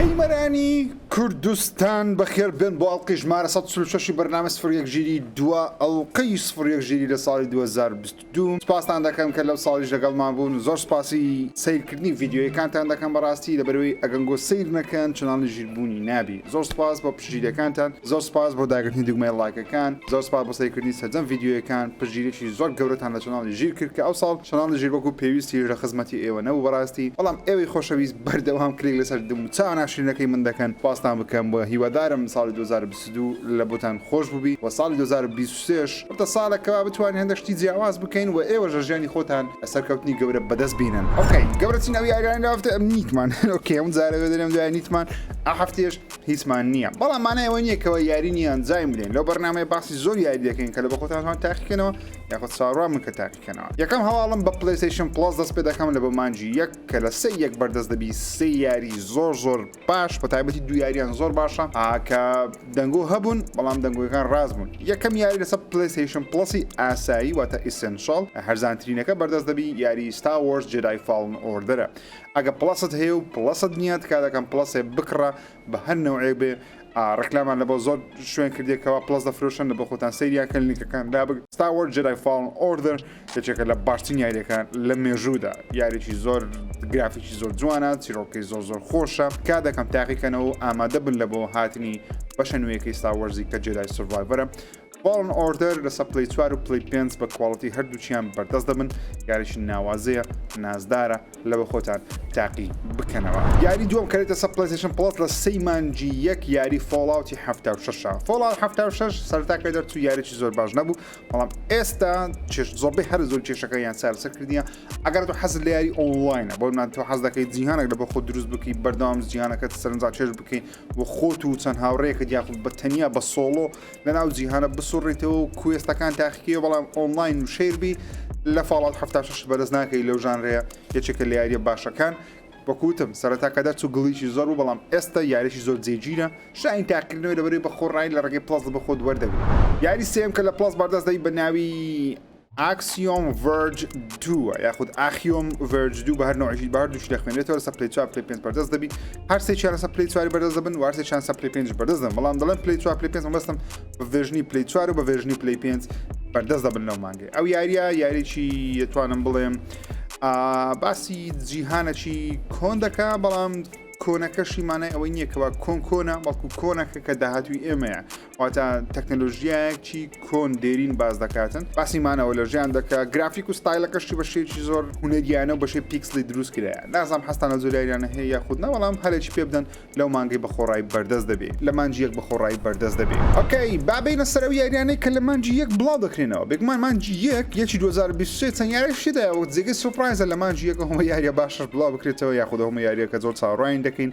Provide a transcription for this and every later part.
كەیمەرانی کوردستان بەخێر بن بۆ ئەڵلقەی ژمارە 146 بەرنامە سفر ژیری دووە ئەڵلقەی سفر ژیری لە ساڵی 2022 سپاسان دەکەم کە لەو ساڵیش لەگەڵمان بوون زۆر سپاسی سیرکردنی ڤیدیۆیەکانتان دەکەم بەڕاستی لەبەرەوەی ئەگەنگۆ سیر نەکەن چنان ژیربوونی نابی زۆر سپاس بۆ پشتگیریەکانتان زۆر سپاس بۆ داگرتنی دوگمەی لایکەکان زۆر سپاس بۆ سیرکردنی سەرجەم ڤیدیۆیەکان پشتگیریەکی زۆر گەورەتان لە چناڵی ژیر کرد کە ئەو ساڵ چناڵی ژیر وەکو پێویستی لە خزمەتی ئێوە نەبوو بەڕاستی بەڵام ئێوەی خۆشەویست بەردەوام کلیک لەسەر دم و چاوە ناشرینەکەی من دەکەن پاستان بکەم بە هیوادارم ساڵی 2022 لە بۆتان خۆش بووبی و ساڵی 2023 تا ساڵێکەوە بتوانین هەندێک شتی جیاواز بکەین و ئێوە ژیانی خۆتان سەرکەوتنی گەورە بەدەست بینن. ئۆکەی گەورەترین ئەوی یاریانی هەفتە ئەم نیتمان ئۆکەی ئەم جارەوە دەرێم دوای نیتمان ئا هەفتەیەش هیچمان نییە بەڵام مانای ئەوە نییە کەەوە یاری نییە ئەنجام بدەین لەو بەرنامەیە باسی زۆر یاری دەکەین کە لە بە خۆتان تاقیکەنەوە یاخۆ چاڕوا من کە تاقیکەنەوە. یەکەم هەواڵم بە پلەیستیشن پڵاس دەست پێ دەکەم لە بە مانجی یەک کە لە سێ یەک بەردەست دەبی سێ یاری زۆر باش بە تایبەتی دو یاریان زۆر باشە کە دەنگۆ هەبوون بەڵام دەنگۆیەکان ڕاز بوون. یەکەم یاری لەسەر پلەیستیشن پڵسی ئاسایی واتە ئیسنشال هەرزانترینەکە بەردەست دەبی یاری ستار وارز جێدای فالن ئۆردەرە. ئەگە پڵەست هەیە و پڵەست نییە کا دەکەم پڵەسێ بکڕە بە هەر نەوعێک بێ ڕکلامان لە بۆ زۆر شوێن کردێکەوە پڵس دەفرۆشن لە بە خۆتان سەیریان کلینیکەکان دابک ستار وارز جێدای فالن ئۆردەر یەکێکە لە باشترین یاریەکان لە مێژوودا یاریی زۆر گرافیکی زۆر جوانە چیرۆکەی زۆر خۆشە کا دەکەم تاقیکەنەوە و ئامادە بن لە بۆ هاتنی بەشە نوێیەکەی ستار وارزی کە جێدای سڤایڤەرە. فالن ئۆردەر لەسەر پلەی 4 و پلەی 5 بە کواڵیتی هەردووچیان بەردەست دەبن یاریشی ناوازەیە نازدارە لە بە خۆتان تاقی بکەنەوە. یاری دووەم کەرێتە سەر پلەیستیشن پڵس لە سەی مانجی یەک یاری فۆڵاوتی 76 فۆڵاوت 76 سەرتاکە دەرچوو یاریی زۆر باش نەبوو بەڵام ئێستا زۆربەی هەر زۆر کێشەکە یان سەرسەر کردیە ئەگەر تۆ حەز لە یاری ئۆنلاینە بۆ من تۆ حەز دەکەیت جیهانێک لە بە خۆ دروست بکەی بەردەوام جیهانەکەت سەرنجا چێژ بکەین و خۆت و چەند هاوڕێیەکە یاخود بە تەنیا بە سۆڵۆ لەناو جیهانە بسوڕێتەوە و کوێستەکان تاقیکەوە بەڵام ئۆنلاین و شێربی لە فاڵات 76 بەرز ناکەی لەو ژانرەیە یەکێکە لە یاریە باشەکان وەکوتم سەرەتاکە دەرچوو گڵیشی زۆر و بەڵام ئێستا یاریشی زۆر جێگیرە شاین تاقیکردنەوەی لەبەرەوەی بە خۆڕایی لە ڕێگەی پڵس بە خۆت وەردەگرێت. یاری سێم کە لە پڵس بەردەست دەی بە ناوی ئاکسیۆم ڤەرج 2 یاخود ئاخیۆم ڤەرج 2 بە هەر نوعیشی بە هەردووش دەخوێنێتەوە لەسەر پلەی 4 پلەی 5 بەردەست دەبی هەر سێکیان لەسەر پلەی 4 بەردەست دەبن و هەر سێکیان لەسەر پلەی 5 بەردەست دەبن بەڵام دەڵێن پلەی 4 پلەی 5 مەبەستم بە ڤێژنی پلەی 4 و بە ڤێژنی پلەی 5 بەردەست دەبن لەو مانگەی. ئەو یاریە یاریی دەتوانم بڵێم باسی جیهانەکی کۆن دەکا بەڵام کۆنەکەشی مانای ئەوەی نییە کەوا کۆنە بەڵکو کۆنەکە کە داهاتوی ئێمەیە واتە تەکنەلۆژیایەکی کۆن دێرین باز دەکاتن باسیمانەوە لە ژیان دەکە گرافیک و ستایلەکەشی بە شێکی زۆر هونەریانە و بەشەی پیکسلی دروست کرایە نازام هەستانە زۆریانە هەیە یاخود نەوەڵام هەرێکی پێ بدەن لەو مانگەی بە خۆڕایی بەردەست دەبێت لە مانجی یەک بە خۆڕایی بەردەست دەبێت. ئۆکەی بابینە سەر ئەو یاریانەی کە لە مانجی یەک بڵاو دەکرێنەوە بێگومان مانجی یەکی 2023 چەند یاریشیدا و جێگەی سوپرایزە لە مانجی یەکە هەموو یاریە باشش بڵاو بکرێتەوە یاخود هەموو یاریەکە زۆر چاوەڕاین دەکەین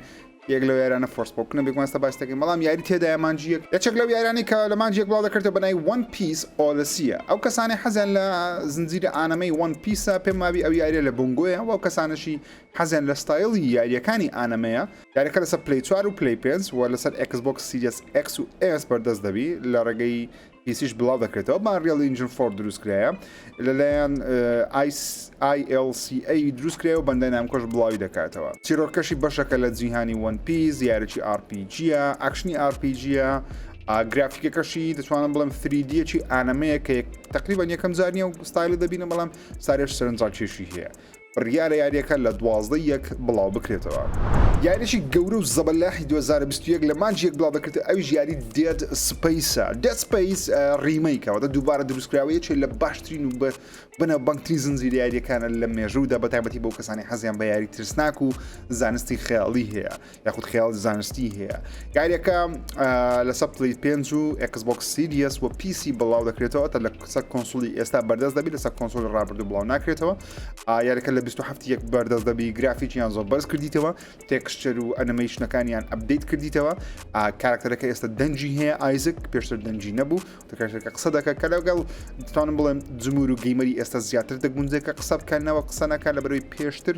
یەک لەو یارانە فۆرسپۆکنە بێگومانستە باسەکەی بەڵام یاری تێدایە مانجی یەکێک لەو یارانی کە لە مانجی یەک بڵاو دەکرێتەوە بەنای وان پیس ئۆلسیە ئەو کەسانی حەزیان لە زنجیرە ئانەمەی وان پیسە پێم وابی ئەو یاریە لە بنگۆیە و ئەو کەسانەشی حەزیان لە ستایلی یاریەکانی ئانەمەیە یاریەکە لەسەر پلەی 4 و پلەی 5 و لەسەر Xbox Series X و S بەردەست دەبی لە ڕێگەی پیسیش بڵاو دەکرێتەوە بانریال ئینجن فۆر دروستکرایە لەلایەن ILCA دروستکرای و بەندای نامکۆش بڵاوی دەکاتەوە. چیرۆکەشی بەشەکە لە جیهانی وان پیس یارێکی RPGە ئاکشنی RPGە گرافیکەکەشی دەتوانم بڵم 3Dەکی ئانەمەیە کە تقریبا یەکەم جارنیە و ستایل دەبینە بەڵام ساریش سەرنجال کێشی هەیە. بڕیارە یاریەکە لە 12 بڵاو بکرێتەوە. یاریشی گەورە و زەبەلاحی 2021 لە مانجی یەک بڵاو دەکرێت ئەویش یاری دێد سپەیسە. دێد سپەیس ریمەیکەوە دووبارە دروستکراوەیەکی لە باشترین و بنە بەنگترین زنجیرە یاریەکانە لە مێژوودا بە تایبەتی بۆ کەسانی حەزیان بە یاری ترسناک و زانستی خەیاڵی هەیە یاخود خەیاڵ زانستی هەیە. یاریەکە لەسەر پلەی 5 و Xbox Series و PC بڵاو دەکرێتەوە تا لەسەر کۆنسۆلی ئێستا بەردەست دەبی لەسەر کۆنسۆلی ڕابردوو بڵاو ناکرێتەوە. یاریەکە لە 27 بەردەست دەبی گرافیکیان زۆر بەرز کردیتەوە تێکسچەر و ئەنیمەیشنەکانیان ئەپدەیت کردیتەوە کاراکتەرەکە ئێستا دەنجی هەیە ئایزک پێشتر دەنجی نەبوو تکاشەکە قسە دەکە کە لەگەڵ دەتوانم بڵێم جمهور و گەیمەری ئێستا زیاتر دەگونجێت کە قسە بکەنەوە قسە نەکات لەبەرەوەی پێشتر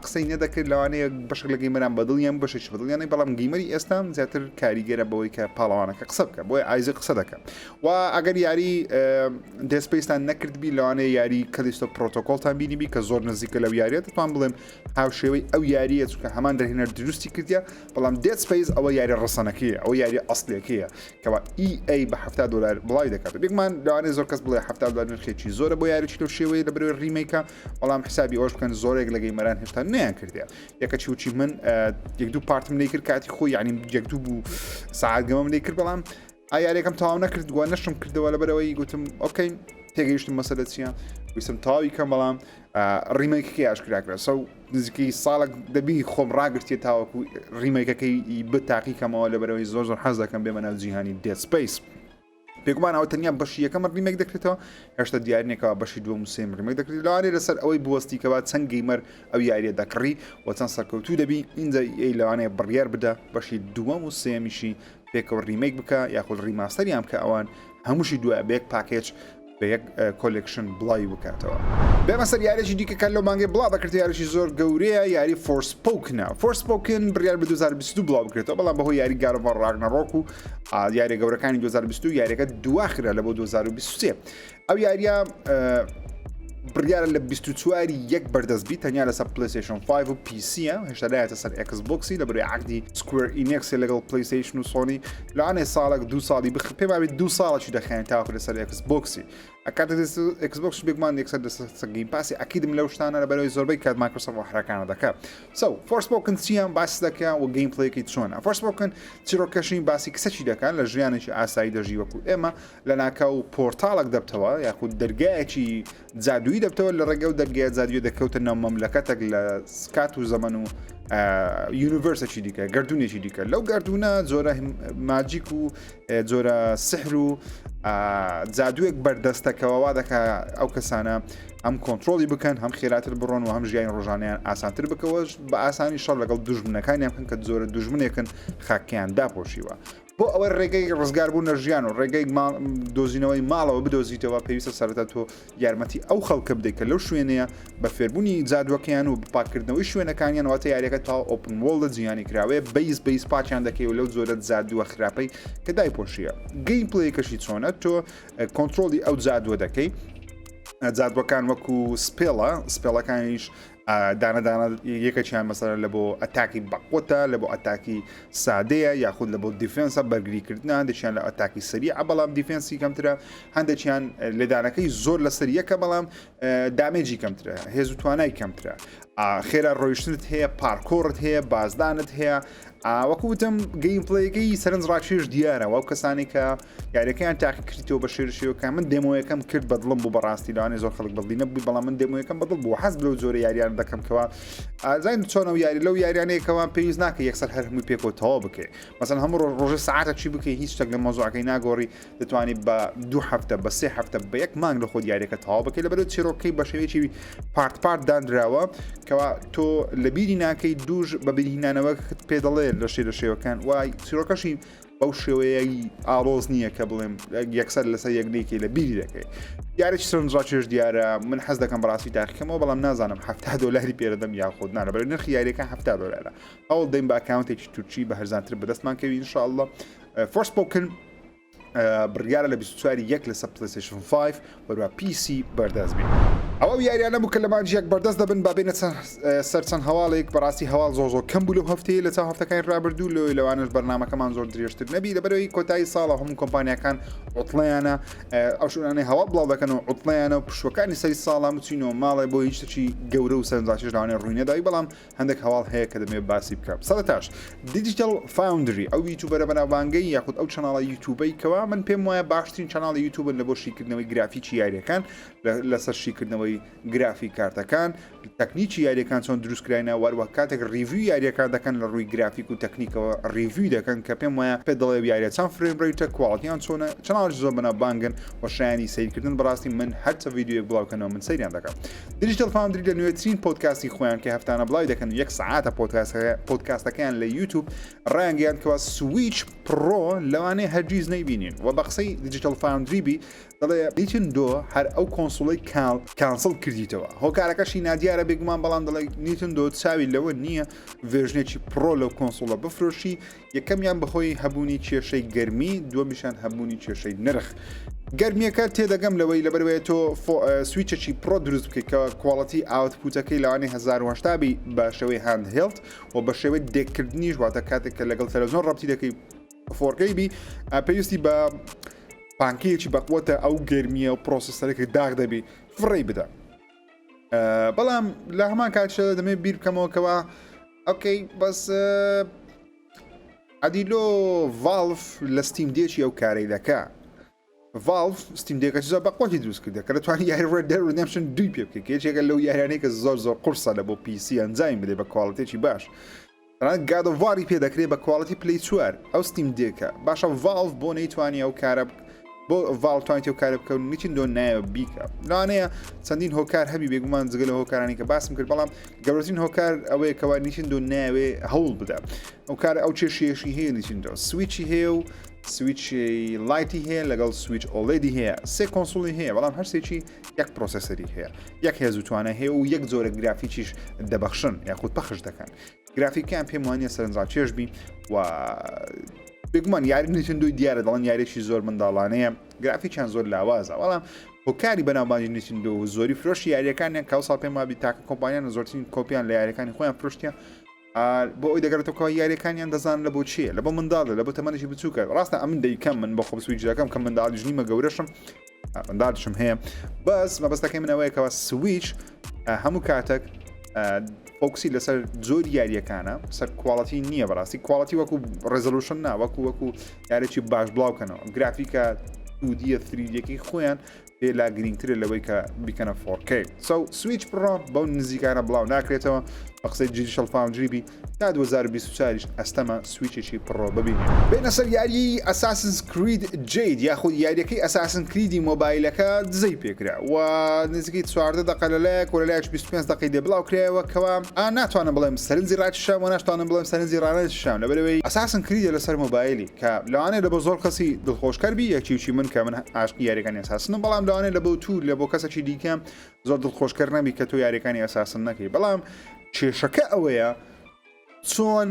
قسەی نەدەکرد لەوانەیە بەشێک لە گەیمەران بەدڵیان بەشێکی بەدڵیانەی بەڵام گەیمەری ئێستا زیاتر کاریگەرە بەوەی کە پاڵەوانەکە قسە بکە بۆی ئایزە قسە دەکەم و ئەگەر یاری دەسپیستان نەکردبی لەوانەیە یاری کەلیستۆ پرۆتۆکۆلتان بینیبی کە زۆر نزیکە لەو یاریە دەتوان بڵێم هاوشێوەی ئەو یاریە چونکە هەمان دەرهێنەر دروستی کردیا بەڵام دەسپیس ئەوە یاری ڕسەنەکەیە ئەو یاری ئەسڵیەکەیە کەوا EA بە $70 بڵاوی دەکات بێگمان لەوانەیە زۆر کەس بڵێ $70 نرخێکی زۆرە بۆ یاریی لەو شێوەیە لە بەرەوەی ریمیکە بەڵام حسابی ئەوش بکەن زۆرێک لە گەیمەران هێشتا نیان کردیا یەکەچی وچی من یەک دوو پارتم لێ کرد کاتی خۆی یعنی یەک دوو بوو ساعت گەمەم لێ کرد بەڵام یاریەکەم تەواو نەکرد گووە نەشم کردەوە لە بەرەوەی گوتم ئۆکەی تێگەیشتم مەسەلە چییە ویستم تاوی کەم بەڵام ریمیکەکەی ئاشکراکرا سەو نزیکەی ساڵێک دەبی خۆم ڕاگرتێت تاوەکو ریمیکەکەی بتاقیکەمەوە لە بەرەوەی زۆر زۆر حەز دەکەم بێمە ناو جیهانی دێد سپیس پێگومان ئەوە تەنیا بەشی یەکەم ریمیک دەکرێتەوە هێشتا دیارنێکەوە بەشی دووەم و سێم ریمیک دەکرێت لەوانەیە لەسەر ئەوەی بوەستیکەوە چەند گەیمەر ئەو یاریە دەکڕی و چەند سەرکەوتوو دەبی اینجا لەوانەیە بڕیار بدە بەشی دووەم و سێمیشی پێکەوە ریمیک بکە یاخود ریماستەریان کە ئەوان هەمووشی دوای بەیەک پاکێج بە یەک کۆلێکشن بڵاوی بکاتەوە بێمە سەر یاریێکی دیکە کە لەو مانگەی بڵاو دەکرێت یاریی زۆر گەورەیە یاری فۆرسپۆکنە فۆرسپۆکن بڕیار بە 2022 بڵاو بکرێتەوە بەڵام بەهۆی یاری گارۆڤ ڕاگنەڕۆک و یاری گەورەکانی 2022 یاریەکە دواخرە لە بۆ 2023 ئەو یاریە بڕیارە لە 24 یەک بەردەستبی تەنیا لەسەر پلیستیشن 5 و پیسیە هێشتا لایەتە سەر ئەکسبۆکسی لە بەروی عقدی سکوێر ئینێکسی لەگەڵ پلیستیشن و سۆنی لەوانەیە ساڵێک دو ساڵی پێم وابێت دو ساڵێکی دەخایەن تاوەکو لەسەر ئەکسبۆکسی ئەکاتە ئەکسبۆکس بێگومان یەکسەر لەسەر گەیم پاسی ئەکیدم لەو شتانە لە بەرەوەی زۆربەی کات مایکرۆسۆفت حرەکانە دەکات فۆرسپۆکن چیان باسی دەکات و گەیم پلەیەکی چۆنە فۆرسپۆکن چیرۆکەشین باسی کسەکی دەکات لە ژیانێکی ئاسایی دەژی وەکو ئێمە لە ناکاو پۆرتاڵێک دەبتەوە یاخود دەرگایەکی جادووی دەبتەوە لە ڕێگە و دەرگای جادووی دەکەوتە ناو مەملەکەتێک لە سکات و زەمن و یونیڤرسێکی دیکە گردونێکی دیکە لەو گردونە جۆرە ماجیک و جۆرە سحر و جادوویەک بەردەستەکەوەوا دەکا ئەو کەسانە هەم کۆنتترۆلی بکەن هەم خێراتر بڕۆن و هەم ژیانی ڕۆژانیان ئاسانتر بکەوەش بە ئاسانی شەڕ لەگەڵ دوژمنەکانیان بکەن کە زۆرە دوژمنێکن خاکیان داپۆشیوە بۆ ئەوە ڕێگەی ڕزگاربوون لە ژیان و ڕێگەی دۆزینەوەی ماڵەوە بدۆزیتەوە پێویستە سەرەتا تۆ یارمەتی ئەو خەڵکە بدەیت کە لەو شوێنەیە بە فێربوونی جادوەکەیان و بپاکردنەوەی شوێنەکانیان واتە یاریەکە تا ئۆپن وۆڵدە جیهانی کراوەیە بەیس پاچیان دەکەی و لەو زۆرە جادووە خراپەی کە دایپۆشیە گەیم پلەیەکەشی چۆنە تۆ کۆنتترۆلی ئەو جادووە دەکەی جادوەکان وەکو سپێڵەکانیش دانەدانە یەکەچیان مەسەرە لە بۆ ئەتاکی بەقوتە لە بۆ ئەتاکی سادەیە یاخود لە بۆ دیفێنسە بەرگریکردن دەچیان لە ئەتاکی سەری بەڵام دیفێنسی کەمترە هەندێکیان لێدانەکەی زۆر لە سەریەکە بەڵام دامێجی کەمترە هێز و توانای کەمترە خێرا ڕۆیشتنت هەیە پارکۆڕت هەیە بازدانت هەیە وەکوتم گەیم پلەیەکەی سەرنج ڕاکێش دیارە و کەسانی کە یاریەکەیان تاقی کردیەوە بە شێرشەوەکە من دێمۆیەکەم کرد بەدڵم بوو بەڕاستی لەوانێ زۆر خەڵک بەدڵی نەبووی بەڵام من دێمۆیەکەم بەدڵ بوو حەز لەو زۆرە یاریان دەکەمکەوە زین چۆنەوە یاری لەو یاریانەیەکەوە پێویست ناکە یەکسەر هەر هەمووی پێکەوەتەوە بکەێ مەسەن هەموو ڕۆژە ساعتە چی بکەی هیچ شتێک لە مۆزوعەکەی ناگۆڕی دەتوانێت بە 2 هەفتە بە 3 هەفتە بە یەک مانگ لە خۆت یاریەکە تەواو بکەی لەبەرەوەی چیرۆکەی بە شێوەیەکی پارت دانراوە کەوا تۆ لە بیری ناکەی دوژ بە بیرهینانەوە پێ دەڵێ لە شێرشێوەکان وای چیرۆکەشی بەو شێوەیەی ئاڵۆز نییە کە بڵێم یەکسەر لەسەر یەکنێکی لە بیری دەکەی یاریی سەرنجڕاکێش دیارە من حەز دەکەم بەڕاستی تاقیکەمەوە بەڵام نازانم $70 پێدەدەم یاخود نانە بەرەو نرخی یاریەکە $70 هەوڵ دەیم بە ئەکاونتێکی تورکی بە هەرزانتر بەدەستمان کەوی ئینشاءالله فۆرسپۆکن بڕیارە لە 24 یەک لەسەر پلیستیشن 5 بەروە PC بەردەست بێت ئەوە یاریانە بوو کە لە مانجیەک بەردەست دەبن با بێنە سەر چەند هەواڵێک بەڕاستی هەواڵ زۆر کەم بوو لەو هەفتەیە لە چاو هەفتەکانی ڕابردوو لەوانش بەرنامەکەمان زۆر درێژتر نەبی لەبەرەوەی کۆتایی ساڵە هەموو کۆمپانیەکان عوتڵیانە ئەو شوێنانەی هەواڵ بڵاو دەکەنەوە عوتڵیانە و پشوەکانی سەری ساڵە بچینەوە ماڵێ بۆ هیچ شتێکی گەورە و سەرنجڕاکێش لەوانەیە ڕووی نەداوی بەڵام هەندێک هەواڵ هەیە کە دەمێت باسی بکەم سەرەتاش دیجیتال فاوندری ئەو یوتیوبەرە بەناوبانگەی یاخود ئەو چەناڵە یوتیوبەی کەوا من پێم وایە باشترین چەناڵی یوتیوبن لە بۆ شیکردنەوەی گرافیکی یاریەکان لەسەر شیکردنەوەی گرافی کارتەکان تەکنیکی یاریەکان چۆن دروستکراینە وەروە کاتێک ریڤیو یاریەکان دەکەن لە ڕووی گرافیک و تەکنیکەوە ریڤیو دەکەن کە پێم وایە پێ دەڵێ یاریە چەند فریم ڕیتە کواڵیتیان چۆنە چەناڵی زۆر بەناوبانگن و شایانی سیرکردن بەڕاستی من هەرچە ڤیدیۆیەک بڵاوکەنەوە من سەیریان دەکەم دیجیتال فاوندری لە نوێترین پۆدکاستی خۆیان کە هەفتانە بڵاوی دەکەن یەک سەعاتە پۆدکاستەکەیان لە یوتیوب ڕایانگەیان کەوە سویچ پرۆ لەوانەیە هەرگیز نەیبینین و بە قسەی دیجیتال فاوندری بی دەڵێ نیتندۆ هەر ئەو کۆنسۆڵی کانسڵ کردیتەوە هۆکارەکەشی نادیارە بێگومان بەڵام دەڵێ نیتندۆ چاوی لەوە نییە ڤێژنێکی پرۆ لەو کۆنسۆڵە بفرۆشی یەکەمیان بەهۆی هەبوونی کێشەی گەرمی دووەمیشان هەبوونی کێشەی نرخ گەرمیەکە تێدەگەم لەوەی لەبەرەوەی تۆ سویچێکی پرۆ دروست بکەیت کە کوواڵەتی ئاوتپوتەکەی لەوانەی 1970 بە شێوەی هاندهێڵت و بە شێوەی دێکردنیش واتە کاتێک کە لەگەڵ تەلەڤیزۆن ڕەبتی دەکەی فۆرکەی بی پێویستی بە پانکەیەکی بەقوتە ئەو گەرمیە و پرۆسەسەرێکی داغ دەبی فڕێ بدە بەڵام لە هەمان کاتشە دەمێت بیر بکەمەوەکەوە ئۆکەی بەس ئەدیلۆ ڤالف لە ستیم دێکی ئەو کارەی دەکا ڤالف ستیم دێکەی زۆر بەقۆتی دروست کردە کە دەتوانانی یاری ڕێدەر ڕێدەمشن دوی پێ بکە کێچێکە لەو یارانەی کە زۆر قورسە لە بۆ پیسی ئەنجایم بدێ بە کواڵەتێکی باش گادۆڤاری پێ دەکرێت بە کواڵەتی پلی 4 ئەو ستیم دێکە باشە ڤالف بۆ نەیتوانی ئەو کارە بۆ ڤالتوانیت و کارە بکەون نیچین دۆ نایە بیکە لەوانەیە چەندین هۆکار هەبی بێگومان جگە لە هۆکارانی کە باسم کرد بەڵام گەورەترین هۆکار ئەوەیە کەوا نیچین دۆ ناوێ هەوڵ بدە ئەو کار ئەو چێشیێشی هەیە نیچین دۆ سویچی هەیە و سویچی لایتی هەیە لەگەڵ سویچ ئۆڵێدی هەیە سێ کۆنسۆڵی هەیە بەڵام هەرسێکی یەک پرۆسەسەری هەیە یەک هێزوتوانە هەیە و یەک جۆرە گرافیکیش دەبەخشن یاخود پەخش دەکەن گرافیکیان پێم وانە سەرنجڕاو چێژبی و بگومان یاری نیتندۆی دیارە دەڵێن یاریێکی زۆر منداڵانەیە گرافیکیان زۆر لاوازە بەڵام هۆکاری بەناوبانگی نیتندۆ و زۆری فرۆشی یاریەکانیان کاو ساڵ پێم وابی تاکە کۆمپانیان زۆرترین کۆپیان لە یاریەکانی خۆیان فرۆشتیان بۆ ئەوی دەگەڕێتەوە یاریەکانیان دەزان لە بۆ چیە لە بۆ منداڵە لە بۆ تەمەنێکی بچووکە ڕاستە ئەمن دەیکەم من بە خۆ سویچەکەم کە منداڵی ژنیمە گەورەشم منداڵشم هەیە بەس مەبەستەکەی منەوەیەکەوە سویچ هەموو کاتێک فۆکسی لەسەر زۆر یاریەکانە سەر کواڵەتی نییە بەڕاستی کواڵەتی وەکو ڕێزەلوشن نا وەکو یارێکی باش بڵاوکەنەوە گرافیکە 2D 3Dەکەی خۆیان پێلا گرنگترە لەوەی کە بیکەنە 4K سویچ پڕۆ بەو نزیکانە بڵاو ناکرێتەوە بە قسەی جیشەڵ فاونجریبی تا 2024 ئەستەمە سویچێکی پڕۆ ببینێ بینە سەر یاری ئەساسنز کرید جید یاخود یاریەکەی ئەساسن کریدی مۆبایلەکە دزەی پێکرا و نزیکەی 4 دقە لەلایەک و لەلایەک 25 دقەی دەبڵاو کرایەوە کەوا ناتوانم بڵێم سەرنجی ڕاتشام و ناشتوانم بڵێم سەرنجی ڕانەتشام لەبەرەوەی ئەساسن کریدە لەسەر مۆبایلی کە لەوانەیە لە بۆ زۆر کەسی دڵخۆشکەربی یەکیوچی من کە من عاشقی یاریەکانی ئەساسنم بەڵام لەوانەیە لە بۆ تو لە بۆ کەسێکی دیکە زۆر دڵخۆشکەر نەبی کە تۆ یاریەکانی ئەساسن نەکەی بەڵام کێشەکە ئەوەیە چۆن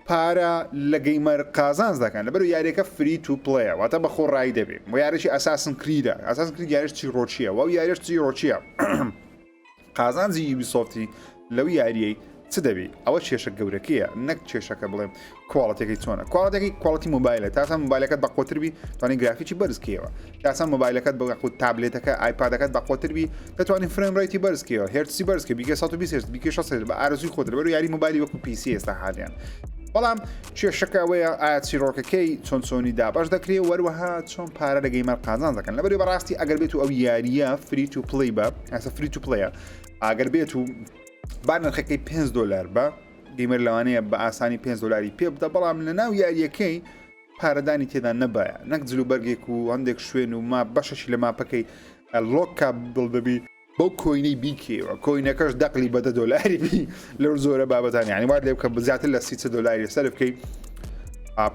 پارە لە گەیمەر قازانز دەکەن لەبەر یاریەکە فری تو پڵەیە واتە بە خۆ ڕای دەبێت و یاریشی ئەساسن کریدە ئەساسن کرید یاریش چی ڕۆچیە و یاریش چی ڕۆچیە قازانزی یوبیسۆفتی لەو یاریەی چ دەبی ئەوە کێشە گەورەکەیە نەک کێشەکە بڵێم کواڵەتەکەی چۆنە کواڵەتی مۆبایلە تاسان مۆبایلەکەت بە قۆتربی توانین گرافیکی بەرزکەوە تاسان مۆبایلەکەت بە خود تابلێتەکە ئایپادەکەت بە قۆتربی دەتوانین فرێم ڕێیتی بەرزکەوە هێرسی بەرزکە بیکە 120 بیکە 600 بە ئارزوی خۆت لەبەر یاری مۆبایلی وەکو پیسی ئێستا حالیان بەڵام کێشەکە ئەوەیە ئایا چیرۆکەکەی چۆن چۆنی دابش دەکرێت وەروەها چۆن پارە لە گەیمەر قازان دەکەن لەبەر بەڕاستی ئەگەر بێت و ئەو یاریە فری تو پڵی بە ئەسە فری تو پڵەیە ئەگەر بێت و با نرخەکەی $5 بە گەیمەر لەوانەیە بە ئاسانی $5 پێ بدە بەڵام لە ناو یاریەکەی پارەدانی تێدا نەبایە نەک جلوبەرگێک و هەندێک شوێن و ما بەشەشی لە ماپەکەی لۆکا دڵدەبی بەو کۆینەی بیکەوە کۆینەکەش دەقلی بەدە $، بی لەو زۆرە بابەتانی ینی وارد لێ بکە بزیاتر لە $30 لەسەر بکەی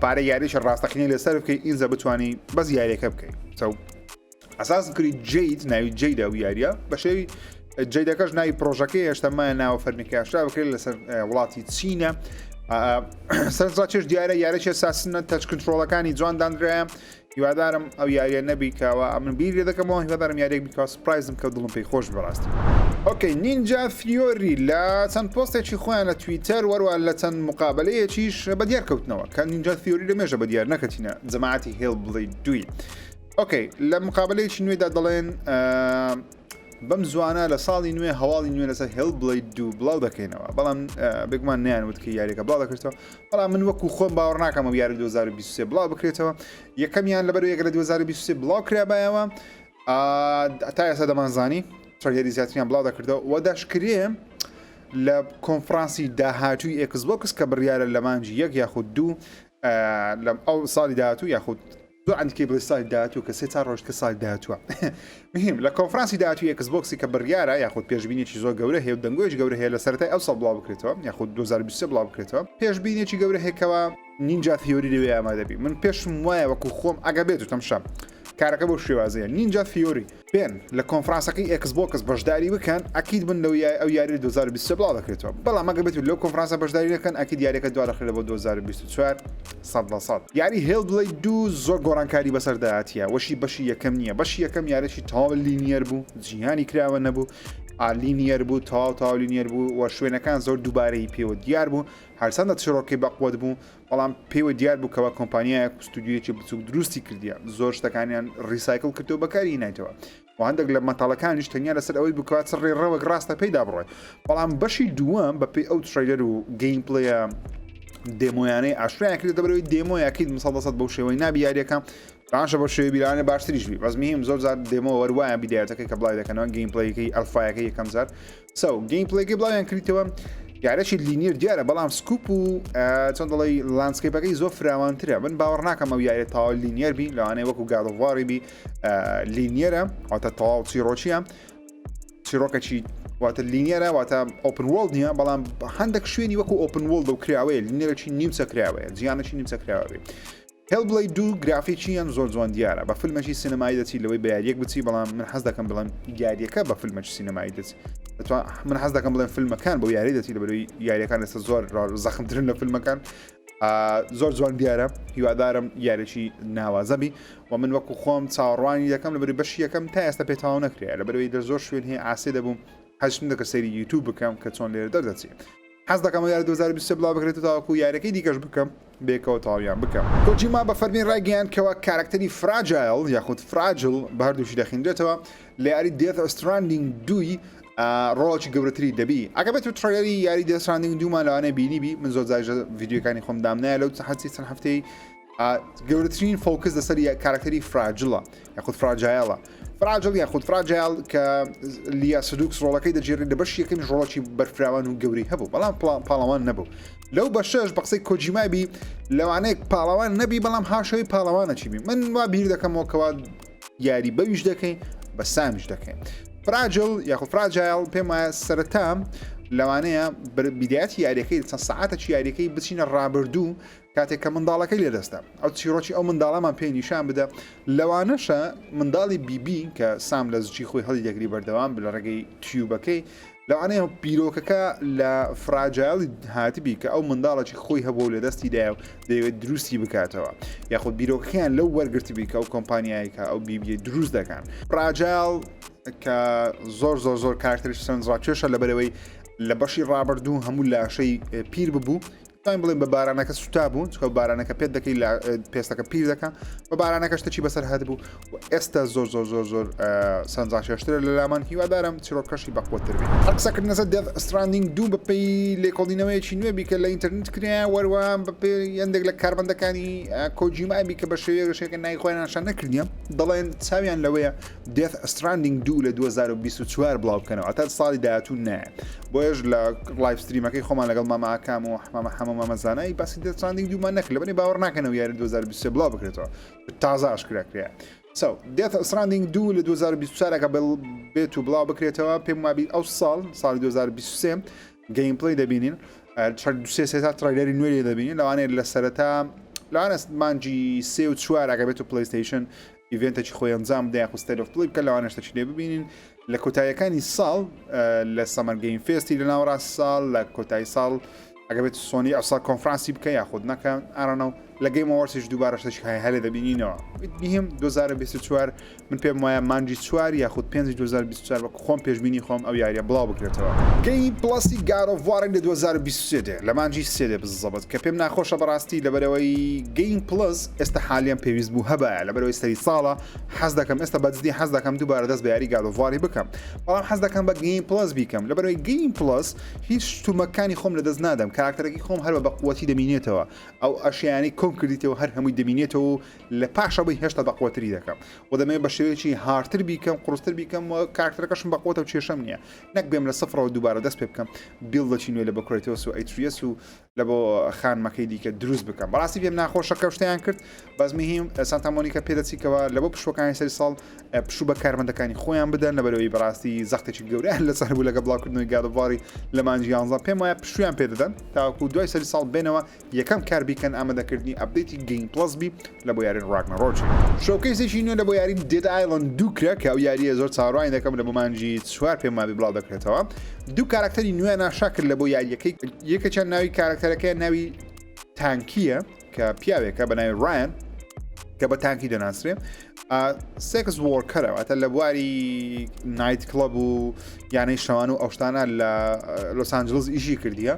پارە یاریش ڕاستەقینی لەسەر بکەی ئینجا بتوانانی بەس یاریەکە بکەیت ئەساس کردی جید ناوی جیدا و یاریە بە شێوی جیدەکەش ناوی پرۆژەکەی هێشتەمایە ناوە فەرمیکاشرا بکرێت لەسەر وڵاتی چینە سەرنجڕاکێش دیارە یاریی ئەساسنە تەچ کنترۆڵەکانی جوان دانرایە هیوادارم ئەو یاریە نەبیکەوە ئەمن بیر لێ دەکەمەوە هیوادارم یاریێک بیکەوە سپرایزم کە دڵم پێی خۆش بەڕاستی ئۆکەی نینجا فیۆری لە چەند پۆستێکی خۆیان لە تویتەر وەروە لە چەند مقابلەیەکیش بەدیار کەوتنەوە کە نینجا فیۆری لەمێژە بەدیار نەکەتینە جەماعەتی هێڵ بڵێ دوی ئۆکەی لە مقابلەیەکی نوێدا دەڵێن بەم زوانە لە ساڵی نوێ هەواڵی نوێ لەسەر هێڵ بڵێ دوو بڵاو دەکەینەوە بەڵام بگومان نیانوت کە یاریەکە بڵاو دەکرێتەوە بەڵام من وەکو خۆم باوەڕ ناکەم ئەو یاری 2023 بڵاو بکرێتەوە یەکەمیان لەبەر یەک لە 2023 بڵاو کرابایەوە تا ئێستا دەمانزانی چەندێری زیاتریان بڵاو دەکردەوە و دەشکرێ لە کۆنفرانسی داهاتووی ئێکسبۆکس کە بڕیارە لە مانجی یەک یاخود دوو لەم ئەو ساڵی داهاتوو یاخود زۆر ئەندکی بڵێ ساڵی داهاتوو کە سێ تا ڕۆژ کە ساڵی داهاتووە مهم لە کۆنفرانسی داهاتووی ئێکسبۆکسی کە بڕیارە یاخود پێشبینێکی زۆر گەورە هەیە و دەنگۆیش گەورە هەیە لە سەرەتای ئەو ساڵ بڵاو بکرێتەوە یاخود 2023 بڵاو بکرێتەوە پێشبینێکی گەورە هەیەکەوە نینجا فیۆری لەوێ ئامادەبی من پێشم وایە وەکو خۆم ئەگە بێت و تەمشە کارەکە بۆ شێوازەیە نینجا فیۆری بێن لە کۆنفرانسەکەی ئەکسبۆکس بەشداری بکەن ئەکید بن لەو ئەو یاری 2020 بڵاو دەکرێتەوە بەڵام ئەگە بێت لەو کۆنفرانسە بەشداری دەکەن ئەکید یاریەکە دوا دەخرێت بۆ 2024 100% یاری هێلبڵەی دوو زۆر گۆڕانکاری بەسەرداهاتیە وەشی بەشی یەکەم نییە بەشی یەکەم یارێکی تاوا لینیەر بوو جیهانی کراوە نەبوو لینیەر بوو تاو لینیەر بوو و شوێنەکان زۆر دووبارەی پێوە دیار بوو هەرچەندە چڕۆکی بەقوت بوو بەڵام پێوە دیار بوو کەەوە کۆمپانیایە ستودیویەکی بچوک دروستی کردیە زۆر شتەکانیان ریسایکل کردو بەکاری نایتەوە و هەندێک لە مەتاڵەکانیش تەنیا لەسەر ئەوەی بکات سڕێ ڕەوەک ڕاستە پێیدا بڕۆی بەڵام بەشی دووەم بەپێی ئەو تریلەر و گەیم پڵەیە دێمۆیانەی ئاشریان کرد دەبەرەوەی دێمۆیەکیت 100% بەو شێوەی نابی یاریەکەم باشە بۆ شێوی بیرانە باشتریشبی بەزمیهم زۆر زار دێمە وەروایە بیدایەتەکەی کە بڵای دەکەنەوە گەیم پڵەیەکەی ئەلفایەکەی یەکەم زار گەیم پڵەیەکەی بڵاویان کریتەوە یارەشی لینیر دیارە بەڵام سکوپ و چۆن دەڵی لانسکیپەکەی زۆر فراوانترە من باوەڕ ناکەم ئەو یارێت تاوا لینیر بی لەوانەیە وەکو گادۆڤاری بی لینیرە واتە تەواو چیرۆچیە چیرۆکەچی واتە لینیرە واتە ئۆپن وۆڵد نییە بەڵام هەندێک شوێنی وەکو ئۆپن وۆڵد و کراوەیە لینیرەی نیمچە کراوەیە جیانەی نیمچە کراوەی هێلبڵەی دوو گرافیکیان زۆر جوان دیارە بە فیلمەشی سینەمایی دەچی لەوەی بە یاریەک بچی بەڵام من حەز دەکەم بڵێم یاریەکە بە فیلمەش سینەمایی دەچی من حەز دەکەم بڵێن فیلمەکان بۆ یاری دەچی لەبەرەوەی یاریەکان ئێستا زۆر زەخمترن لە فیلمەکان زۆر جوان دیارە هیوادارم یارێکی ناوازەبی و من وەکو خۆم چاوەڕوانی دەکەم لەبەری بەشی یەکەم تا ئێستا پێتاوا نەکرێت لەبەرەوەی دە زۆر شوێن هەیە ئاسێ دەبووم هەشم دەکە سەیری یوتیوب بکەم کە چۆن لێرە دەردەچێت حەز دەکەم یاری 2020 بڵاو بکرێت تاوەکو یارەکەی دیکەش بکەم بێکەوە تاویان بکەم کۆجیما بە فەرمی ڕایگەیان کەوە کارکتەری فراجایل یاخود فراجل بە هەردووشی دەخینرێتەوە لە یاری دێت ستراندینگ دوی ڕۆڵی گەورەتری دەبی ئەگەبێت و تڕێری یاری دێت ستراندینگ دوومان لەوانە بینیبی من زۆر جار ڤیدیۆکانی خۆم دامنایە لەو حەچی چەند هەفتەی گەورەترین فۆکس لەسەر کارکتەری فراجلە یاخود فراجایلە فراجل یاخود فراجایل کە لیا سدوکس ڕۆڵەکەی دەجێڕێت لە بەش یەکەمی ڕۆڵی بەرفراوان و گەوری هەبوو بەڵام پاڵەوان نەبوو لەو بەشەش بە قسەی کۆجیمابی لەوانەیە پاڵەوان نەبی بەڵام هاشەوەی پاڵەوانەچیبی من وا بیر دەکەمەوەکەوە یاری بەویش دەکەین بە سامیش دەکەین فراجل یاخود فراجایل پێم وایە سەرەتا لەوانەیە بیدایەتی یاریەکەی چەند سەعاتێکی یاریەکەی بچینە ڕابردوو کاتێک کە منداڵەکەی لێدەستە ئەو چیرۆکی ئەو منداڵەمان پێی نیشان بدە لەوانەشە منداڵی بیبی کە سام لە زجی خۆی هەڵی دەگری بەردەوام لە ڕێگەی تیوبەکەی لەوانەیە بیرۆکەکە لە فراجایلی هاتبی کە ئەو منداڵێکی خۆی هەبوو لە دەستیدایە و دەیەوێت دروستی بکاتەوە یاخود بیرۆکەکەیان لەو وەرگرتبی کە ئەو کۆمپانیایکە ئەو بیبیە دروست دەکەن فراجایل کە زۆر کارکتەریش سنجڕاکێشە لەبەرەوەی لە بەشی ڕابردوو هەموو لاشەی پیر ببوو بڵێن بە بارانەکە سوتا بوو چکە بارانەکە پێت دەکەی لە پێستەکە پیر دەکەن بە بارانەکە شتێکی بەسەر هات بوو و ئێستا زۆر سنجاشێشترە لە لامان هیوادارم چیرۆکەشی بەقوتر بێت قسەکردنەسە دێت ستراندینگ دوو بەپێی لێکۆڵینەوەیەکی نوێ بیکە لە ئینتەرنێت کریان وەروان بەپێ یەندێک لە کاربندەکانی کۆجیمای بیکە بە شێوەیەشێکە نایخۆیانشان نەکردیان دەڵێن چاویان لەوەیە دێت ستراندینگ دوو لە 2024 بڵاو بکەنەوە تا ساڵی داهاتوو نایە بۆیش لە لایڤ ستریمەکەی خۆمان لەگەڵ ماماکام و مامەزانایی باسی دێت ستراندینگ دوومان نەکرد لەبەرەوەی باوەڕ ناکەنەوە یاری 2023 بڵاو بکرێتەوە تازە ئاشکراکرێ دێت ستراندینگ دوو لە 2024 بێت و بڵاو بکرێتەوە پێم وابی ئەو ساڵی 2023 گەیم پڵەی دەبینین تا تڕایلەری نوێی دەبینین لەوانەیە لە سەرەتا لەوانە مانجی 3 و 4 ئەگەبێت و پلەیستیشن ئیڤێنتێکی خۆی ئەنجام بدەیە خو ستێت ئۆف پڵی بکە لەوانەشتەچی لێ ببینین لە کۆتاییەکانی ساڵ لە سەمەر گەیم فێستی لە ناوەڕاست ساڵ لە کۆتایی ساڵ ئەگەبێت سۆنی ئەوسا کۆنفرانسی بکە یاخود نەکەن ئارانە و لە گەیم ئەوەرسیش دووبارەشتەی هەلێ دەبینینەوە بیم 2024 من پێم وایە مانجی 4 یاخود 5 2024 وەکو خۆم پێشبینی خۆم ئەو یاریە بڵاو بکرێتەوە گەیم پڵاسی God of War لە 2023 لە مانجی 3 بزەبەت کە پێم ناخۆشە بەڕاستی لەبەرەوەی گەیم پلس ئێستا حالیان پێویست بوو هەبە لەبەرەوەی سەری ساڵە حەز دەکەم ئێستا بەجددی حەز دەکەم دووبارە دەست بە یاری God of War بکەم بەڵام حەز دەکەم بە گەیم پلس بیکەم لەبەرەوەی گەیم پلس هیچ شتومەکانی خۆم لەدەست نادەم کاراکتەرێکی خۆم هەر بە قووەتی دەمینێتەوە ئەو ئەشیانی کۆم کردیتەوە هەر هەمووی دەمینێتەوە لە پاشەوەی هێشتا بەقوتری دەکەم و دەمێ بە شێوەیەکی هارتر بیکەم قڕستر بیکەم و کارکتەرەکەشم بەقوتە و کێشەم نییە نەک بێم لە سفرەوە دووبارە دەست پێ بکەم بیڵدەچی نوێ لە بکڕێتەوە و ئەیتریس و لە بۆ خانمەکەی دیکە دروست بکەم بەڕاستی پێم ناخۆشەکە شتیان کرد بەس مهم سانتا مۆنیکا پێدەچیکەوە لە بۆ پشوەکانی سەری ساڵ پشوو بە کارمەندەکانی خۆیان بدەن لەبەرەوەی بەڕاستی زەختێکی گەورەیان لەسەر بوو لەگە بڵاوکردنەوەی گادەڤاری لە مانجی 11 پێم وایە پشویان پێدەدەن تاوەکو دوای سەری ساڵ بێنەوە یەکەم کار بیکەن ئامادەکردنی ئەپدەیتی گەیم پلس بی لە بۆ یارین ڕاگنەڕۆکی شۆکەیسێکی نوێ لە بۆ یارین دێد ئایلەند 2 کرا کە ئەو یاریە زۆر چاڕوانی دەکەم لە بۆ مانجی 4 پێم وابی بڵاو دەکرێتەوە دوو کاراکتەری نوێ ناشا کرد لە بۆ یاریەکەی یەکەچەند ناوی کاراکتەرەکەی ناوی تانکیە کە پیاوێکە بە ناوی ڕایان کە بە تانکی دەناسرێ سێکس وۆرکەرەوە ئەتە لە بواری نایت کلەب و یانەی شەوان و ئەوشتانە لە لۆس ئانجلس ئیشی کردیە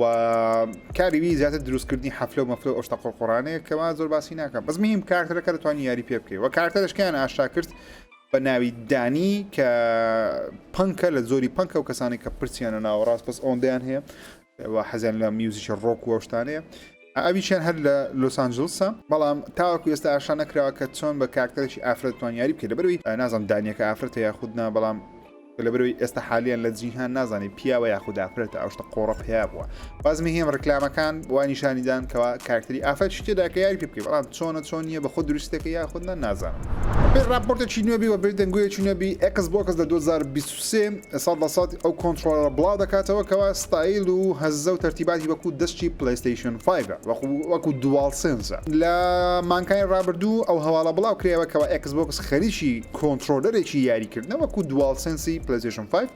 و کاریوی زیاتر دروستکردنی حەفلە و مەفلە ئەوشتە قوڵقوڕانەیە کەوا زۆر باسی ناکەم بەس مهم کارکتەرەکە دەتوانانی یاری پێ بکەیت و کارکتەرشکیان ئاشا کرد بە ناوی دانی کە پەنکە لە زۆری پەنکە و کەسانی کە پرسیانە ناوەڕاست بەس ئۆندیان هەیە حەزیان لە میوزیکی ڕۆک و ئەوشتانەیە ئەویشیان هەر لە لۆس ئانجلسە بەڵام تاوەکو ئێستا ئاشا نەکراوە کە چۆن بە کارکتەرێکی ئافرەت توان یاری بکەیت لەبەرەوەی نازانم دانیەکە ئافرەتە یاخودنا بەڵام لەبەرەوەی ئێستا حالیان لە جیهان نازانی پیاوە یاخود ئافرەتە ئەوشتە قۆڕە پیا بووە بازمی هێم ڕکلامەکان وانی نیشانیدان کەوا کارکتەری ئافرەت شتێدا کە یاری پێ بکەیت بەڵام چۆن نییە بە خۆ دروستەکە یاخودنا نازانم پێ راپۆرتێکی نوێبی و بێ دەنگوویەکی نوێبی Xbox لە 2023 سەد ئەو کۆنتڕۆلەر بڵاو دەکاتەوە کەوا ستایل و هەزە و تەرتیباتی وەکو دەستی پلەیستیشن 5 وەکو دوال سنسە لە مانکای ڕابردوو ئەو هەواڵە بڵاو کرێەوە کەەوە Xbox خەریکی کۆنتڕۆلەرێکی یاریکردنەوە وەکو دوال سنسی پلەیستیشن 5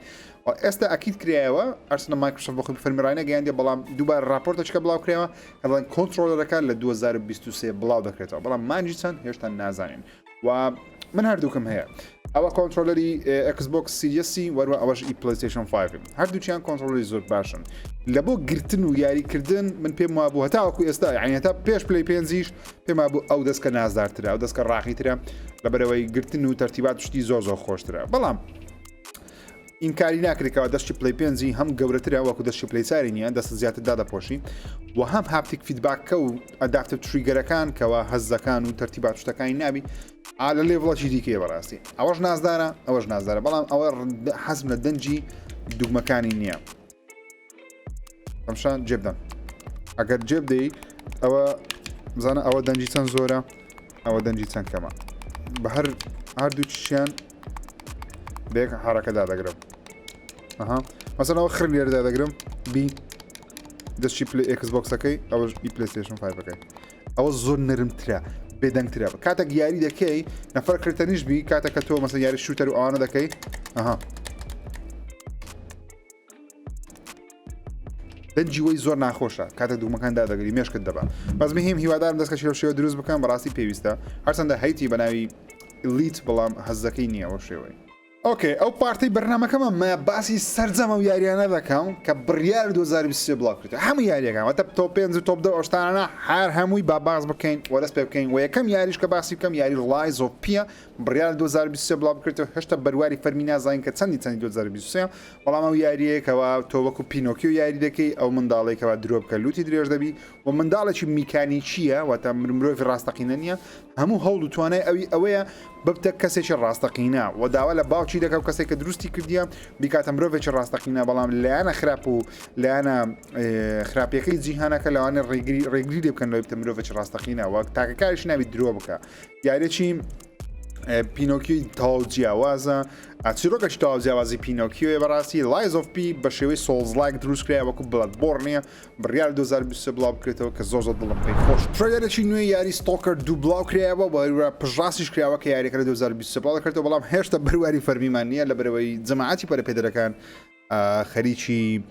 ئێستا ئەکیید کرایەوە ئەرسنە مایکرۆسۆفت بۆ فەرمیڕانە گەیاندێ بەڵام دووبار راپۆرتەچکە بڵاو کرێەوە هەڵەن کۆنتڕۆلەرەکە لە 2023 بڵاو دەکرێتەوە بەڵام مانجی چەند هێشتا نازانین و من هەردووکم هەیە ئەوە کۆنتڕۆلەری Xbox Series وەروە ئەوەش ئی PlayStation 5 هەردووچیان کۆنتڕۆلەری زۆر باشن لە بۆ گرتن و یاریکردن من پێم وابوو هەتاوەکو ئێستا یعنی هەتا پێش پلەی پێنجیش پێم وابوو ئەو دەستکە نازدارترە ئەو دەستکە ڕاقیترە لەبەرەوەی گرتن و تەرتیبات شتی زۆر خۆشترە بەڵام ئینکاری ناکرێتەوە دەستی پلەی پێنجی هەم گەورەترە وەکو دەستی پلەی چاری نیە دەست زیاتر دادەپۆشی و هەم هاپتیک فیدباککە و ئەداپتیڤ تریگەرەکان کەەوە هەزەکان و تەرتیبات شتەکانی نابی لە لێڤڵەکی دیکەیە بەڕاستی ئەوەش نازدارە ئەوەش نازدارە بەڵام ئەوە حەزم لە دەنجی دوگمەکانی نییە ئەمشان جێبدەن ئەگەر جێب دەی ئەوە بزانە ئەوە دەنجی چەند زۆرە ئەوە دەنجی چەند کەمە بە هەردوو چیان بێک حرەکەدا دەگرم مەسەڵەوە خرم لێرەدا دەگرم بی دەستی Xboxەکەی ئەوەش ئی PlayStation 5ەکەی ئەوە زۆر نرمترە بێدەنگترە کاتێک یاری دەکەی نەفەر کردنیش بی کاتێککە تۆ مەسە یاری شوتەر و ئەوانە دەکەی دەنجی وەی زۆر ناخۆشە کاتێک دوومەکاندا دەگەری مێشکت دەبە بەس مهم هیوادارم دەستکە شێوە دروست بکەم بەڕاستی پێویستە هەرچەندە هەیتی بە ناوی لیت بەڵام هەزەکەی نییە ئەو شێوەی ئۆکێ ئەو پارتی بەرنمەکەمە مە باسی سەررجەمە و یاریانە دەکەم کە بڕیار 2023 بڵاو کرد هەموو یاریەکەمەتە تۆپ 5 تۆپ 2 ئەوشتانە هەر هەمووی با باز بکەین وەدەست پێ بکەین و یەکەم یاریش کە باسی بکەم یاری ڕڵای زۆپیە بڕیار 2023 بڵاو بکرێتەوە هێشتا بەرواری فەرمی نازانین کە چەندی 2023 بەڵام ئەو یاریەکەوە تۆ وەکو پینۆکی و یاری دەکەی ئەو منداڵێکەوە درۆ بکە لوتی درێژ دەبی و منداڵێکی میکانیکیە واتە مرۆڤی ڕاستەقینە نییە هەموو هەوڵ و توانای ئەوەیە ببتە کەسێکی ڕاستەقینە و داوا لە باوکی دەکە و کەسێک کە دروستی کردیە بیکاتە مرۆڤێکی ڕاستەقینە بەڵام لایەنە خراپ و لایەنە خراپیەکەی جیهانەکە لەوانە ڕێگری لێ بکەن لە بتە مرۆڤێکی ڕاستەقینە وەک تاکەکارش ناوی درۆ بکە یارێکی پینۆکی تاو جیاوازە چیرۆکەش تاو جیاوازی پینۆکیۆیە بەڕاستی لایز ئۆف پی بە شێوەی سۆڵز لایک دروست کرا وەکو بڵەت بۆڕنیە بڕیار 2023 بڵاو بکرێتەوە کە زۆر دڵم پێی خۆش ترێلەرێکی نوێی یاری ستۆکەر دوو بڵاو کرایەوە بە پژڕاستیش کراوە کە یاریەکە لە 2023 بڵاو دەکرێتەوە بەڵام هێشتا بەرواری فەرمیمان نییە لە بەرەوەی جەماعەتی پەرەپێدەرەکان خەریکی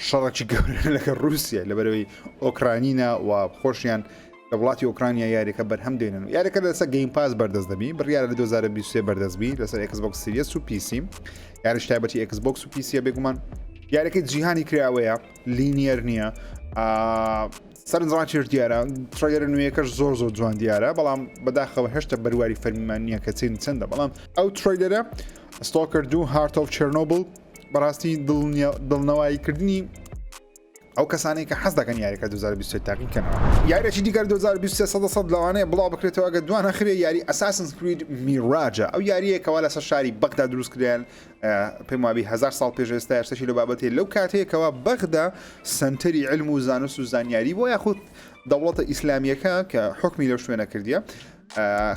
شەڕێکی گەورە لەگە رووسیا لە بەرەوەی ئۆکرانینە و خۆشیان لە وڵاتی ئۆکرانیا یاریەکە بەرهەم دێنن یاریەکە لەسەر گەیم پاس بەردەست دەبی بڕیارە لە 2023 بەردەستبی لەسەر Xbox Series و PC یاریش تایبەتی Xbox و PC بێگومان یاریەکەی جیهانی کراوەیە لینیەر نییە سەرنجڕان دیارە ترێلەر نوێیەکەش زۆر جوان دیارە بەڵام بەداخەوە هێشتا بەرواری فەرمیمان نییە کە چین چەندە بەڵام ئەو ترێلەرە ستۆکەر 2 هارت ئۆف چێرنۆبل بەڕاستی دڵنەواییکردنی ئەو کەسانی کە حەز دەکەن یاریەکە 2023 تاقیکەنەوە. یاریەکی دیگەر 2023 100% لەوانەیە بڵاو بکرێتەوە گە دوانە خرێ یاری Assassin's Creed Mirage ئەو یاریەکەوە لەسەر شاری بەغدا دروست کریان پێم وابی 1000 ساڵ پێش ئێستا شتێکی لە بابەتێ لەو کاتەیەکەوە بەغدا سنتەری علم و زانست و زانیاری بۆ یاخود دەوڵەتە ئیسلامیەکە کە حکمی لەو شوێنە کردیە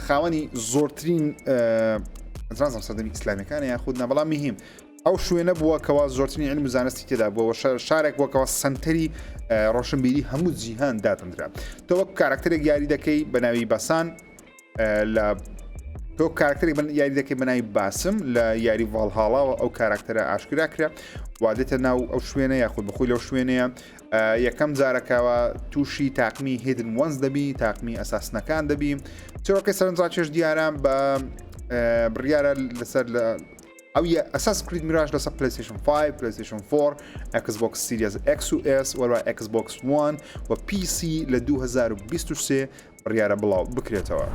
خاوەنی زۆرترین سەردەمی ئیسلامیەکانە یاخود نە بەڵام مهم ئەو شوێنە بووە کەوا زۆرترین علم و زانستی تێدا بووە شارێک بووەکەوە سنتەری ڕۆشنبیری هەموو جیهان داتەندرا تۆ وەک کارکتەرێک یاری دەکەی بە ناوی بەسان لە تۆ کارکتەرێک یاری دەکەی بە ناوی باسم لە یاری ڤالهاڵاوە ئەو کارکتەرە ئاشکرا کرا وادێتە ناو ئەو شوێنە یاخود بخۆی لەو شوێنەیە یەکەم جارەکەوە تووشی تاقمی هیدن وەنز دەبی تاقمی ئەساسنەکان دەبی چۆڕەکەی سەرنجڕاکێش دیارە بە بڕیارە لەسەر ئەو Assassin's Creed Mirage لەسەر PlayStation 5 PlayStation 4 Xbox Series X و S وەروە Xbox One و PC لە 2023 بڕیارە بڵاو بکرێتەوە.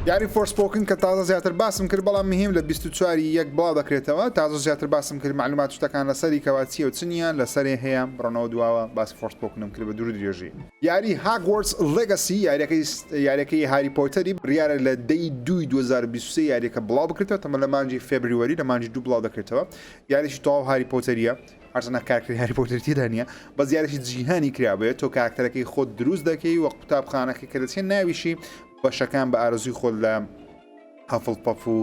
یاری فۆرسپۆکن کە تازە زیاتر باسم کرد بەڵام مهم لە 24 یەک بڵاو دەکرێتەوە تازە زیاتر باسم کرد معلومات شتەکان لەسەری کەواتچیە و چنیان لەسەرێ هەیە بڕۆنەوە دواوە باسی فۆرسپۆکنم کرد بە دوور درێژی. یاری Hogwarts Legacy یاریەکەی هاری پۆتەری بڕیارە لە دەی 2023 یاریەکە بڵاو بکرێتەوە تەمە لە مانجی فێبریوەری لە مانجی 2 بڵاو دەکرێتەوە یاریشی تەواو هاری پۆتەریە هەرچەنە کارکتەری هاری پۆتەر تێدا نیە بەس یاریشی جیهانی کرابێت تۆ کارکتەرەکەی خۆت دروست دەکەی وە قوتابخانەکەی کە دەچێت ناویشی بەشەکان بە ئارزوی خۆت لە هەفڵپەف و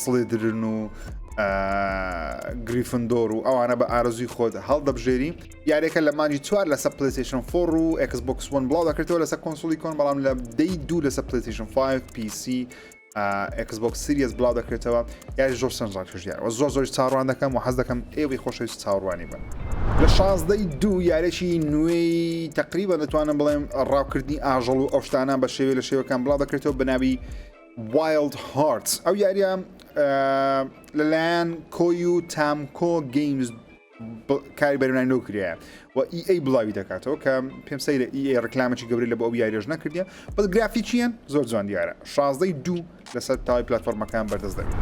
سڵێدرن و گریفندۆر و ئەوانە بە ئارزوی خۆت هەڵدەبژێری یاریەکە لە مانجی 4 لەسەر PlayStation 4 و Xbox One بڵاو دەکرێتەوە لەسەر کۆنسۆلی کۆن بەڵام لە دەی 2 لەسەر PlayStation 5 PC Xbox Series بڵاو دەکرێتەوە یاری زۆر سەرنجڕاکێش و زۆر چاڕوان دەکەم و حەز دەکەم ئێوەی خۆشەویست چاڕوانی بن. لە 16 یارێکی نوێی تقریبا دەتوانم بڵێم ڕاوکردنی ئاژەڵ و ئەو شتانە بە شێوێ لە شێوەکان بڵاو دەکرێتەوە بە ناوی Wild Hearts ئەو یاریە لەلایەن کۆی و تامکۆ گەیمز کاری بەرنامەوە کریە و EA بڵاوی دەکاتەوە کە پێم سەیرە EA ڕکلامێکی گەورەی لە بۆ ئەو یاریێژ نەکردیە بەس گرافیکیان زۆر جوان دیارە 16 لەسەر تاوای پلتفۆرمەکان بەردەست دەبێت.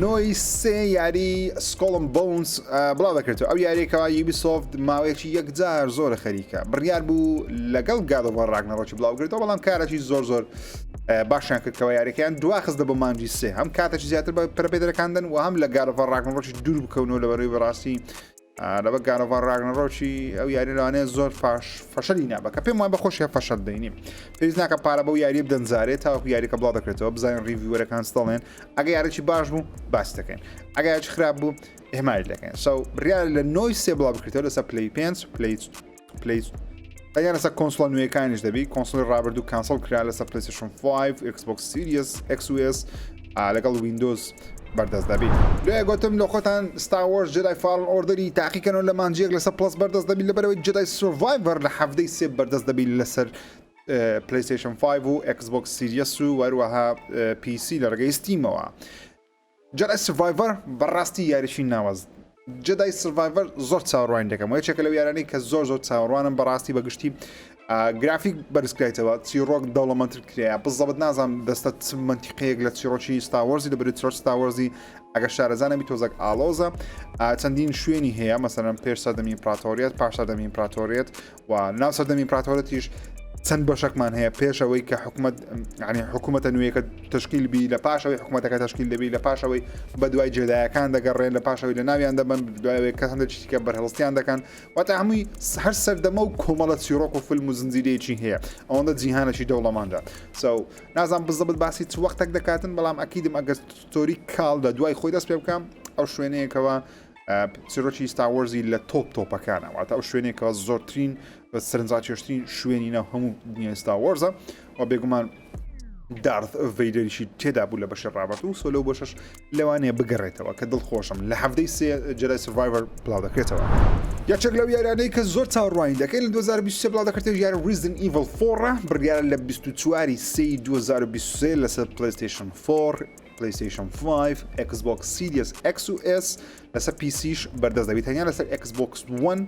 نۆی سێ یاری Skull and Bones بڵاو دەکرێتەوە ئەو یاریێکەوە Ubisoft ماوەیەکی یەکجار زۆرە خەریکە بڕیار بوو لەگەڵ God of War Ragnarok بڵاو کردەوە بەڵام کارێکی زۆر باشیان کردکەوە یاریەکەیان دواخست دەبە مانجی سێ هەم کاتێکی زیاتر بە پەرەپێدەکاندن و هەم لە God of War Ragnarok دوور بکەونەوە لەبەرەوەی بەڕاستی لەبە God of War Ragnarok ئەو یاری لەوانەیە زۆر فەشەلی نابە کە پێم وایە بەخۆشیە فەشەل دەینیم پێویست ناکە پارە بەو یاری بدەنجارێت تاوەکو یاریەکە بڵاو دەکرێتەوە بزانین ریڤیوەرەکان ستەڵێن ئەگە یارێکی باش بوو باس دەکەین ئەگە یاریی خراپ بوو ئێماری دەکەین بڕیار لە نۆی سێ بڵاو بکرێتەوە لەسەر Play 5 ئەیان لەسەر کۆنسۆڵ نوێیەکانیش دەبی کۆنسۆڵی ڕابردوو کانسڵ کرا لەسەر PlayStation 5 Xbox Series X و S لەگەڵ Windows بەردەست دەبی لێ گوتم لە خۆتان Star Wars Jedi Fallen Order تاقیکەنەوە لە مانجیەک لەسەر پلس بەردەست دەبی لەبەرەوەی Jedi Survivor لە هەفتەی سێ بەردەست دەبی لەسەر PlayStation 5 و Xbox Series و وەروەها PC لە ڕێگەی Steamەوە Jedi Survivor بەڕاستی یاریشی ناوەز Jedi Survivor زۆر چاوەڕوانی دەکەم و یەکێکە لەو یارانەی کە زۆر چاوەڕوانم بەڕاستی بەگشتی گرافیک بەرزکرایتەوە چیرۆک دەوڵەمەندتر کرایە بزەبت نازانم دەستە منتیقەیەک لە چیرۆکی Star Wars دەبێت Star Wars ئەگە شارەزانەمی تۆزەک ئالۆزە چەندین شوێنی هەیە مەسەرەن پێش سەردەمی ئیمپراتۆریەت پاش سەردەمی ئیمپراتۆریەت و ناو سەردەمی ئیمپراتۆریەتیش چەند بەشەکمان هەیە پێشەوەی کە حکوومەتە نوێیەکە تشکیل بی لە پاشەوەی حکوومەتەکە تشکیل دەبی لە پاشەوەی بە دوای جێدایەکان دەگەڕێن لە پاشەوەی لە ناویان دەبن دوایەوەی کە هەندێکیکە بەرهەڵستیان دەکەن واتە هەمووی هەر سەردەمە و کۆمەڵە چیرۆک و فیلم و زنجیرەیەکی هەیە ئەوەندە جیهانەکی دەوڵەماندا نازانم بزەبت باسی چ وەختێک دەکاتن بەڵام ئەکیدم ئەگەر ستۆری کاڵ لە دوای خۆی دەست پێ بکەم ئەو شوێنەیەکەوە چیرۆکی Star Wars لە تۆپەکانە واتە ئەو شوێنێکەوە زۆرترین بە سەرنجڕاکێشترین شوێنی ناو هەموو دنیای Star Wars و بێگومان دارث ڤەیدەریشی تێدا بوو لە بەشی ڕابرد و سۆلۆ بۆ شەش لەوانەیە بگەڕێتەوە کە دڵخۆشم لە هەفتەی سێ Jedi Survivor بڵاو دەکرێتەوە یەکێک لەو یارانەی کە زۆر چاوەڕوانی دەکەین لە 2023 بڵاو دەکرێتەوە یاری Resident Evil 4 بڕیارە لە 24 سێی 2023 لەسەر PlayStation 4 PlayStation 5 Xbox Series X و S لەسەر PCش بەردەست دەبێت تەنیا لەسەر Xbox One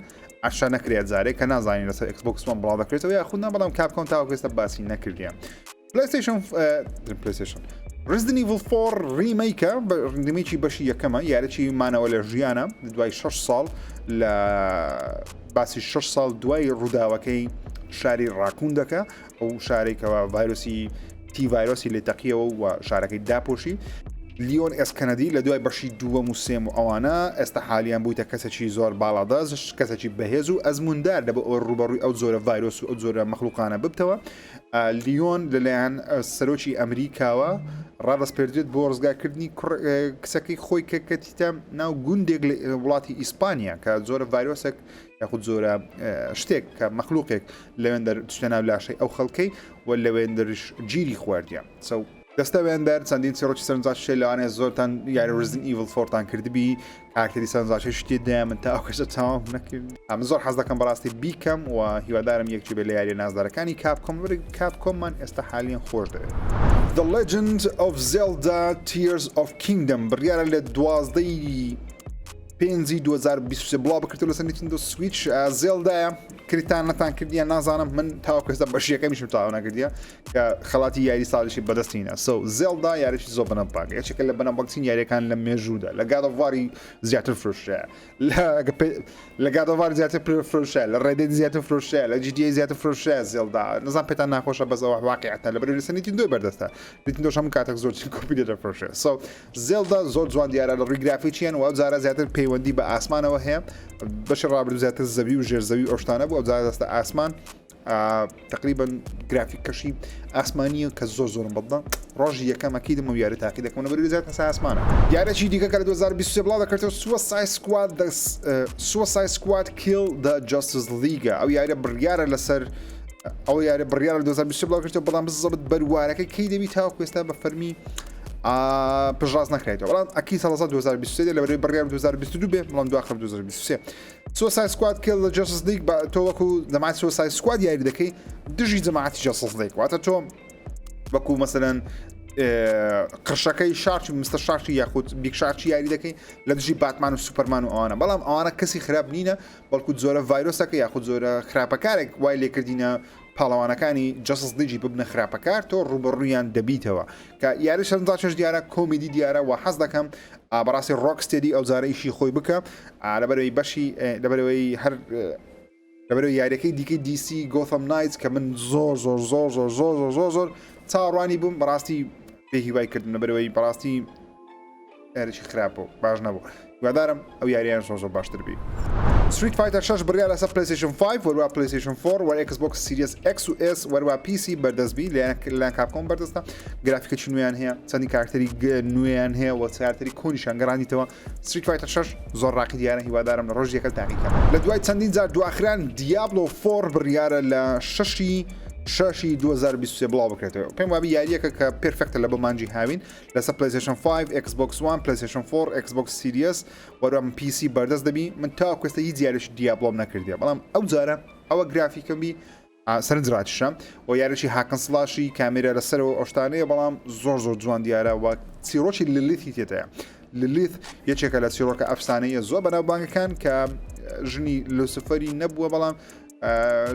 ئاشا نەکرێت جارێک کە نازانین لەسەر Xbox One بڵاو دەکرێتەوە یاخود بەڵام کاپکۆم تاوەکو ئێستا باسی نەکردیان PlayStation Resident Evil 4 ریمیکە ریمیکی بەشی یەکەمە یاریی مانەوە لە ژیانە دوای 6 ساڵ لە باسی 6 ساڵ دوای ڕووداوەکەی شاری ڕاکوون دەکە ئەو شارێکەوە ڤایرۆسی تی ڤایرۆسی لێ تەقیەوە و شارەکەی داپۆشی لیۆن ئێسکەنەدی لە دوای بەشی دووەم و سێم و ئەوانە ئێستا حالیان بوویتە کەسێکی زۆر باڵادەست کەسێکی بەهێز و ئەزموندار دەبە ئەو ڕوبەڕووی ئەو زۆرە ڤایرۆس و ئەو زۆرە مەخلوقانە ببتەوە لیۆن لەلایەن سەرۆکی ئەمریکاوە ڕادەسپێردرێت بۆ ڕزگارکردنی کچەکەی خۆی کەکەتیتە ناو گوندێک لە وڵاتی ئیسپانیا کە زۆرە ڤایرۆسێک یاخود زۆرە شتێک کە مەخلوقێک لەوێندەر شتە ناو لاشەی ئەو خەڵکەی و لەوێندەرش گیری خواردیە دەستەوێندەر چەندین سێڕۆکی سەرنجاشتێ لەوانێ زۆرتان یاری Resident Evil 4تان کردبی کارکتەری سەرنجاشی شتێدا من تا ئەوکەشە تەواو نەکرد ئەم زۆر حەز دەکەم بەڕاستی بیکەم و هیوادارم یەکێ بێ لە یاریە نازدارەکانی کاپکۆممان ئێستا حالیان خۆش دەوێت. The Legend of Zelda Tears of Kingdom بڕیارە لە 12 پێنجی 2023 بڵاو بکردو لەسەر Nintendo Switch زێلدایە کریتان نەتان کردیە نازانم من تاوەکەستا بەشیەکەمیشم تاوا نەکردیە کە خەڵاتی یاری ساڵیشی بەدەستینە زێلدا یاریی زۆر بەنەمپاک یەکێکە لە بەنەمبەکسین یاریەکان لە مێژوودا لە گادۆڤاری زیاتر فرۆشە لە گادۆڤاری زیاتر فرۆشە لە ڕێدەی زیاتر فرۆشە لە GTA زیاتر فرۆشە زێلدا نەزان پێتان ناخۆشە بەزەوە واقعیەتە لەبەر لەسەر Nintendo بەردەستە Nintendo هەموو کاتێک زۆر کۆپی دەفرۆشە زێلدا زۆر جوان دیارە لە ڕیگرافیکیان و جارە زیاتر پەیوەندی بە ئاسمانەوە هەیە بەشی ڕابردوو زیاتر زەوی و ژێرزەوی ئۆشتانە بوو ئەو جارە دەستە ئاسمان تقریبا گرافیکەشی ئاسمانیە کە زۆر زۆرم بەڵدا ڕۆژی یەکەمەکی دەم و یاری تاقی دەکەمە بەری زیاتر ئەسا ئاسمانە یارێکی دیکە کە لە 2023 بڵاو دەکرێتەوە Suicide Squad Kill the Justice League ئەو یاریە بڕیارە لەسەر ئەو یاری بڕیارە لە 2023 بڵاو کردەوە بەڵام بزەبت بەروارەکەی کەی دەبی تاوەکو ئێستا بە فەرمی پژڕاست نەکرێتەوە بەڵام ئەکی ساڵ 2023 لەبەرەوەی بڕیار 2022 بێ بەڵام دواخر 2023 Suicide Squad Kill the Justice League تۆ وەکو جەماعەتی Suicide Squad یاری دەکەی دژی جەماعەتی Justice League واتە تۆ وەکو مەسەلەن قرشەکەی شارچی مستە شارچی یاخود بیک شارچی یاری دەکەی لە دژی باتمان و سوپەرمان و ئەوانە بەڵام ئەوانە کەسی خراپ نینە بەڵکو زۆرە ڤایرۆسەکە یاخود زۆرە خراپەکارێک وای لێکردینە پاڵەوانەکانی جەسس لیجی ببنە خراپەکار تۆ ڕوبەڕوویان دەبیتەوە کە یاری شەرنجاچش دیارە کۆمیدی دیارە و حەز دەکەم بەڕاستی ڕۆکستێدی ئەو جارەیشی خۆی بکە لەبەرەوەی بەشی لەبەرەوەی هەر لەبەرەوەی یاریەکەی دیکەی دیسی گۆثەم نایتس کە من زۆر چاڕوانی بووم بەڕاستی پێ هیوایکردن لەبەرەوەی بەڕاستی یاریی خراپەوە باش نەبوو هیوادارم ئەو یاریان زۆر باشتر بی Street Fighter 6 بڕیار لەسەر PlayStation 5 وەروە PlayStation 4 وەر Xbox Series X و S وەروە PC بەردەستبی لەیان کاپکۆم بەردەستە گرافیکەکی نوێیان هەیە چەندی کارکتەری نوێیان هەیە و چارکتەری کۆنیشان گەڕانیتەوە Street Fighter 6 زۆر ڕاقی دیارە هیوادارم لە ڕۆژ یەکە تاقیکەم لە دوای چەندین جار دواخران Diablo 4 بڕیارە لە 6 2023 بڵاو بکرێتەوە پێم وابی یاریەکە کە پرفکتە لە بۆ مانجی هاوین لەسەر PlayStation 5 Xbox One PlayStation 4 Xbox Series وەروە PC بەردەست دەبی من تا کوێستە هیچ یاریش دیابلۆم نەکردیە بەڵام ئەو جارە ئەوە گرافیکەمبی سەرنجڕاتیشە و یاریی هاکن سلاشی کامێرە لەسەرەوە ئۆشتانەیە بەڵام زۆر زوان دیارە و چیرۆکی للیتی تێتەیە للیت یەکێکە لە چیرۆکە ئەفسانەیە زۆر بەناوبانگەکان کە ژنی لوسفەری نەبووە بەڵام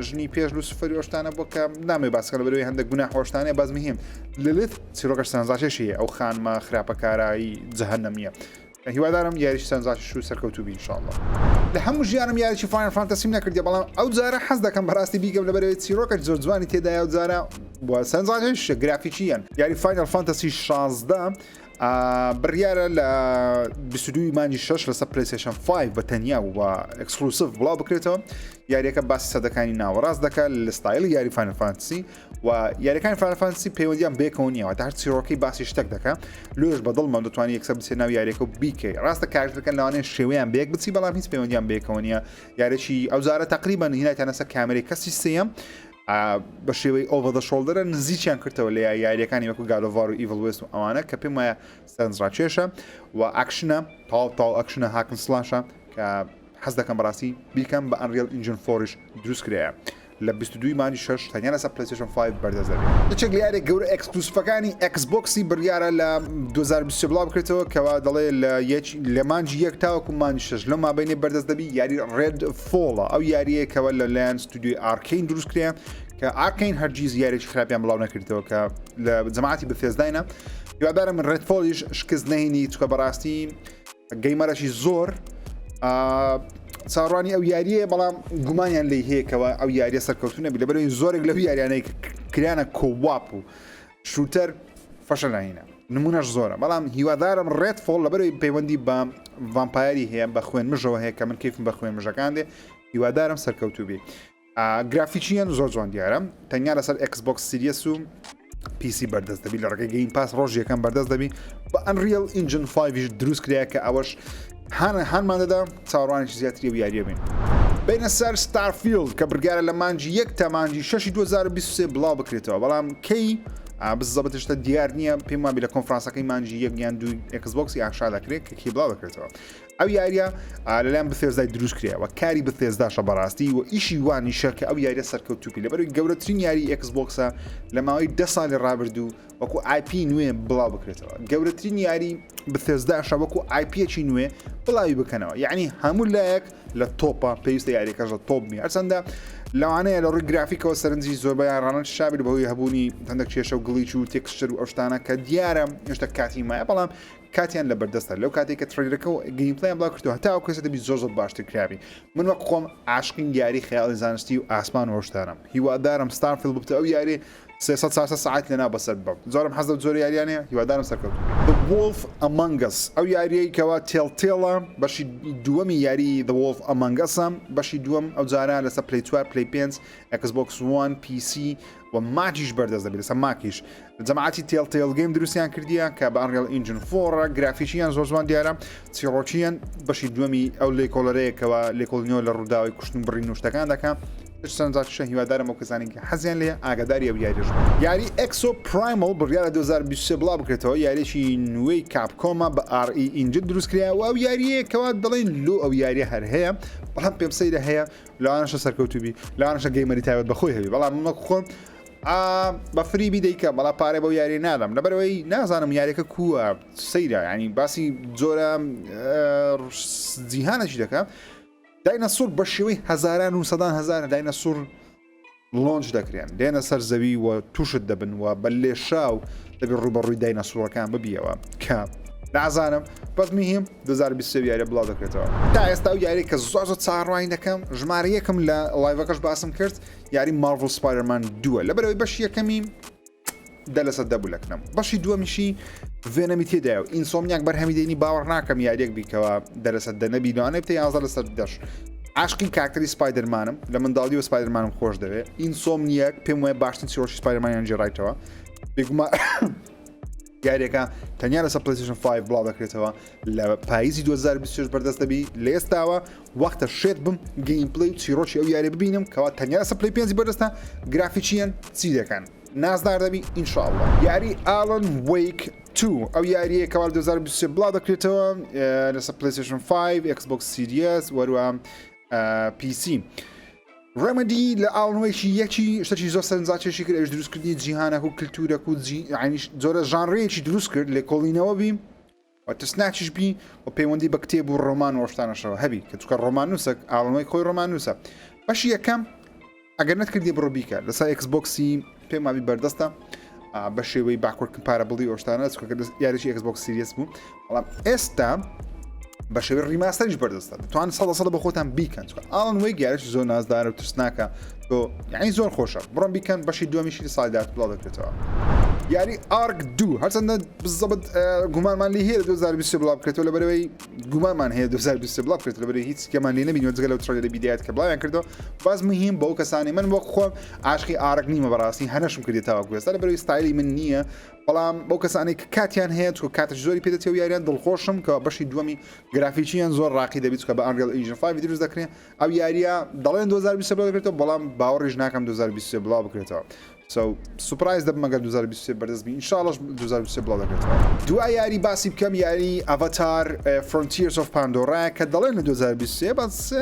ژنی پێش لوسفەری ئۆشتانە بۆ کە نامێ باسکە لە بەرەوەی هەندێک گوناح هۆشتانەیە بازمهم للیت چیرۆکەش سەرنجاشێشیە ئەو خانمە خراپەکارایی جەهەنەمیە هیوادارم یاریش سەرنجاشی و سەرکەوتوبی انشاءالله لە هەموو ژیانم یاریی فاینل فانتەسیم نەکردی بەڵام ئەو جارە حەز دەکەم بەڕاستی بیگەم لەبەرەوەی چیرۆکە زۆر جوانی تێدایە و جارە بۆ سەرنجاشێش گرافیکیان یاری فاینل فانتەسی 16 بڕیارە لە 22 مانجی 6 لەسەر PlayStation 5 بە تەنیا و ئەکسکلوسیڤ بڵاو بکرێتەوە یاریەکە باسی سەدەکانی ناوەڕاست دەکات لە ستایل یاری فاینل فانتسی و یاریەکانی فاینل فانتسی پەیوەندیان بێکەوە نیەوە تا هەر چیرۆکەی باسی شتێک دەکات لێش بەدڵمان دەتوانانی یەکسەر بچێت ناو یاریەکە و بیکەی ڕاستە کارکتەرەکان لەوانەیە شێوەیان بێک بچی بەڵام هیچ پەیوەندیان بێکەوە نیە یاریی ئەو جارە تقریبان هینایتانە سەر کامێرەی کەسی سێم بە شێوەی ئۆڤە دە شۆڵدەرە نزیکیان کردەوە لە یاریەکانی وەکو گالۆڤار و ئیڤڵ وێست و ئەوانە کە پێم وایە سەرنجڕاکێشە و ئاکشنە تاڵ ئەکشنە هاکن سلاشە کە حەز دەکەم بەڕاستی بیکەم بە Unreal Engine 4ش دروست کرایە لە 22 مانجی 6 تەنیا لەسەر PlayStation 5 بەردەست دەبێت یەکێک لە یاریە گەورە ئەکسکلوسیڤەکانی Xboxی بڕیارە لە 2020 بڵاو بکرێتەوە کەوا دەڵێ لە مانجی یەک تاوەکو مانجی 6 لەو مابینێ بەردەست دەبی یاری Redfall ئەو یاریەکەوە لەلایەن ستودیۆی ئارکین دروست کرایە کە ئارکین هەرگیز یاریی خراپیان بڵاو نەکردەوە کە لە جەماعەتی بەثێزداینە هیوادارم من ڕێدفۆڵیش شکست نەهێنی چکە بەڕاستی گەیمەرەشی زۆر چاڕوانی ئەو یاریە بەڵام گومانیان لی هەیەکەوە ئەو یاریە سەرکەوتو نەبی لەبەرەوەی زۆرێک لەو یاریانەی کریانە کۆواپ و شوتەر فەشە ناهینە نمونەش زۆرە بەڵام هیوادارم ڕێدفۆڵ لەبەرەوەی پەیوەندی بە ڤامپایری هەیە بە خوێن مژەوە هەیە کە من کەیفم بە خوێن مژەکان دێ هیوادارم سەرکەوتو بێ گرافیکیان زۆر جوان دیارە تەنیا لەسەر Xbox Series و PC بەردەست دەبی لە ڕێگەی گەیم پاس ڕۆژیەکەم بەردەست دەبی بە Unreal Engine 5 دروست کرایە کە ئەوەش هانمان دەدا چاڕوانێکی زیاتری و یاریە بین بینە سەر ستارفیلد کە بڕگارە لە مانجی 1 تا مانجی 6 2023 بڵاو بکرێتەوە بەڵام کەی بزەبەتشتە دیار نییە پێم وابی لە کۆنفرانسەکەی مانجی 1 یان 2 Xbox ئاشا دەکرێت کە کی بڵاو دەکرێتەوە ئەو یاریە لەلایەن بەثێزدای دروست کرایەوە کاری بەثێزداشە بەڕاستی و ئیشی وانیشە کە ئەو یاریە سەرکەوتوپی لەبەرەوەی گەورەترین یاری Xboxە لە ماوەی 10 ساڵی ڕابردوو وەکو IP نوێ بڵاو بکرێتەوە گەورەترین یاری بەثێزداشە وەکو IPێکی نوێ بڵاوی بکەنەوە یعنی هەموو لایەک لە تۆپە پێویستە یاریەکەش لە تۆپ بی هەرچەندە لەوانەیە لە ڕووی گرافیکەوە سەرنجی زۆربەیان ڕانە شابیر بەهۆی هەبوونی هەندێک کێشە و گڵیچ و تێکسچەر و ئەو شتانە کە دیارە هێشتا کاتی مایە بەڵام کاتیان لە بەردەستە لەو کاتێک کە ترێلەکە و گەیمپلیان بڵاو کردووە هەتا ئەو کەسە دەبی زۆر باشتر کراوی من وەک خۆم عاشقین یاری خەیاڵی زانستی و ئاسمان و هۆشدارم هیوادارم ستارفیلد ببتە ئەو یاری 300 ساعت لەنا بەسەر بم زۆرم حەز لە زۆر یاریانەیە هیوادارم سەرکەوت The Wolf Among Us ئەو یاریەی کەوا تێڵتێڵە بەشی دووەمی یاری The Wolf Among Us بەشی دووەم ئەو جارە لەسەر Play 4 Play 5 Xbox One PC و ماکیش بەردەست دەبێت لەسەر ماکیش جەماعەتی تێڵتێڵ گەیم دروستیان کردیە کە بە Unreal Engine 4 گرافیکیان زۆر جوان دیارە چیرۆکیان بەشی دووەمی ئەو لێکۆڵەرەیەکەوە لێکۆڵنیەوە لە ڕووداوی کوشتن بڕین و شتەکان دەکەم سەرنجاتشە هیوادارم ئەو کەسانی کە حەزیان لێ ئاگاداری ئەو یاریش یاری Exo Primal بڕیارە 2023 بڵاو بکرێتەوە یاریێکی نوێی کاپکۆمە بە RE Engine دروست کراوە ئەو یاریە کەوا دەڵێن لۆ ئەو یاریە هەر هەیە بەڵام پێم سەیرە هەیە لەوانەشە سەرکەوتوبی لەوانەشە گەیمەری تایبەت بەخۆی هەبی بەڵام من خۆم بە فریبی دەیکە بەڵا پارێ بەو یاری نادەم لەبەرەوەی نازانم یاریەکە کووە سەیرە ینی باسی جۆرە جیهانەکی دەکەم داینەسۆر بە شێوەی هەزاران و سەدان هەزار داینەسۆر لۆنج دەکرێن دێنە سەر زەوی و تووشت دەبن و بە لێشا و دەبێت ڕوبەڕووی داینەسۆرەکان ببیەوە کە نازانم بەس میهیم 2023 یاری بڵاو دەکرێتەوە تا ئێستا و یاری کە زۆر چاڕوانی دەکەم ژمارە یەکەم لە لایڤەکەش باسم کرد یاری مارڤل سپایدەرمان 2 لەبەرەوەی بەشی یەکەمی دە لەسەر دەبوو لەکنم بەشی دووەمیشی ڤێنەمی تێدایە و ئینسۆمنیاک بەرهەمی دێنی باوەڕ ناکەم یاریەک بیکەوە دەرەسەر دەنەبی دوانەی پێ 11 لەسەر دەش عاشقی کاکتەری سپایدەرمانم لە منداڵی و سپایدەرمانم خۆش دەوێت ئینسۆمنیاک پێم وایە باشترین چیرۆکی سپایدەرمانیان جێڕایتەوە بێگومان یاریەکە تەنیا لەسەر PlayStation 5 بڵاو دەکرێتەوە لە پاییزی 2026 بەردەست دەبی لە ئێستاوە وەختە شێت بم گەیمپڵی و چیرۆکی ئەو یاری ببینم کەوا تەنیا لەسەر Play 5 بەردەستە گرافیکیان چی دەکەن نازدار دەبی ئینشاءالله یاری Alan Wake 2 ئەو یاریە کەوا 2023 بڵاو دەکرێتەوە لەسەر PlayStation 5 Xbox Series وەروە PC ڕێمەدی لە ئاڵنوەیەکی یەکی شتێکی زۆر سەرنجاچێکی کرد ئەوش دروستکردنی جیهانەک و کلتورەک و زۆرە ژانڕەیەکی دروست کرد لێ کۆڵینەوە بیم و تەسناچیش بی و پەیوەندی بە کتێب و ڕۆمان و شتانەشەوە هەبی کە چکە ڕۆمانوسە ئاڵنوەی خۆی ڕۆمانوسە بەشی یەکەم ئەگەر نەتکردی بڕۆ بیکە لەسەر Xboxی پێم وابی بەردەستە بە شێوەی باکوورد کمپارەبڵی ئەو شتانە یاریی Xbox Series بوو بەڵام ئێستا بە شێوەی ڕیماستەریش بەردەستە دەتوانن 100% بە خۆتان بیکەن ئاڵن وەی یاریش زۆر نازدارە و ترسناکە تۆ یعنی زۆر خۆشە بڕۆن بیکەن بەشی دووەمیشی ساڵی داهات بڵاو دەکرێتەوە یاری ئارک 2 هەرچەندە بزەبت گومانمان لێ هەیە 2023 بڵاو بکرێتەوە لەبەرەوەی گومانمان هەیە 2023 بڵاو بکرێتەوە لەبەرەوەی هیچ کەمان لێ نەبینەوە جگە لەو تڕێلە بیدایەت کە بڵاویان کردەوە باز مهم بەو کەسانی من وەک خۆم عاشقی ئارک نیمە بەڕاستی هەنەشم کردێتەوە گوێستا لەبەرەوەی ستایلی من نییە بەڵام بەو کەسانی کە کاتیان هەیە چکە کاتش زۆری پێدەچێت و یاریان دڵخۆشم کە بەشی دووەمی گرافیکیان زۆر ڕاقی دەبێت کە بە Unreal Engine 5 دروست دەکرێن ئەو یاریە دەڵێن 2023 بڵاو دەکرێتەوە بەڵام باوەڕیش ناکەم 2023 بڵاو بکرێتەوە سوپرایز دەبم ئەگەر 2023 بەردەست بین ئینشاڵڵا 2023 بڵاو دەکرێتەوە دوای یاری باسی بکەم یاری ئەڤاتار Frontiers of Pandora کە دەڵێن لە 2023 بەس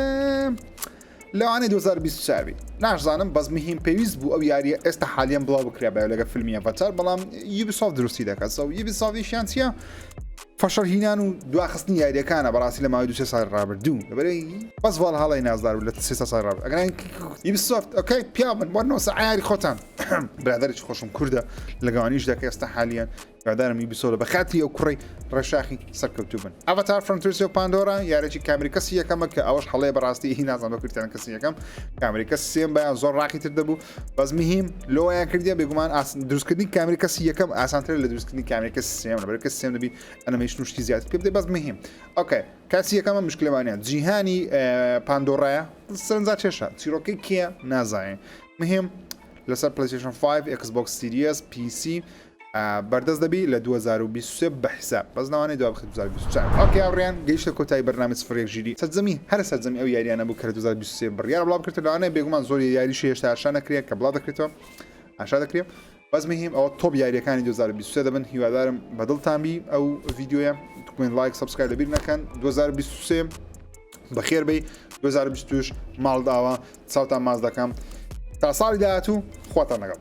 لەوانەیە 2024 ناشزانم بەس مهم پێویست بوو ئەو یاریە ئێستا حالیان بڵاو بکرێ بە لەگە فیلمی ئەڤاتار بەڵام Ubisoft دروستی دەکات Ubisoft شیان چیە فشل هینان و دواخستنی یاریەکانە بەڕاستی لە ماوەی 2 سال ڕابردوو لەبەرەی بەس ڤاڵ هەڵی نازدار و لە 3 سال ڕابرد ئەگەر یوبیسۆفت ئۆکەی پیا بن وەرنەوە سەعیاری خۆتان برادەرێکی خۆشم کووردە لەگەوانیشدا کە ئێستا حالیان یادارم یوبیسۆفت بە خاتری ئەو کوڕی ڕێشاخی سەرکەوتوو بن ئەڤاتار فرۆنتیرس و پاندۆرا یارێکی کامری کەسی یەکەمە کە ئەوەش هەڵەیە بەڕاستی هی نازانم بە کورتیان کەسی یەکەم کامری کەس سێم بەیان زۆر ڕاقی تر دەبوو بەس مهم لۆیان کردیە بێگومان دروستکردنی کامری کەسی یەکەم ئاسانتر لە دروستکردنی کامری کەسی سێم لەبەر کەسی سێم دەبی ئەنیمەیشن شتی زیاتر پێ بدەی بەس مهم ئۆکەی کەسی یەکەمە مشکلەوانیان جیهانی پاندۆرایە سەرنجا چێشە چیرۆکەی کێ نازانێ مهم لەسەر پلیستیشن 5 Xbox Series PC بەردەست دەبی لە 2023 بە حساب بەس ناوانەی دو 2023 ئۆکێ ئەوڕیان گەیشتە کۆتایی بەرنامە سفرێک ژیری سەرجەمی هەر سەرجەمی ئەو یاریانە بوو کە 2023 بڕیار بڵاو کردن لەوانەیە بێگومان زۆر یاریش هێشتا ئاشا نەکرێت کە بڵاو دەکرێتەوە ئاشا دەکرێت بەس مهم ئەوە تۆپ یاریەکانی 2023 دەبن هیوادارم بەدڵتانبی ئەو ڤیددیۆیە توێن لایک سبسکرایب لەبیر نەکەن 2023 بەخێر بی 2022 ماڵداوە چاوتان ماز دەکەم تا ساڵی داهاتوو خواتان لەگەڵ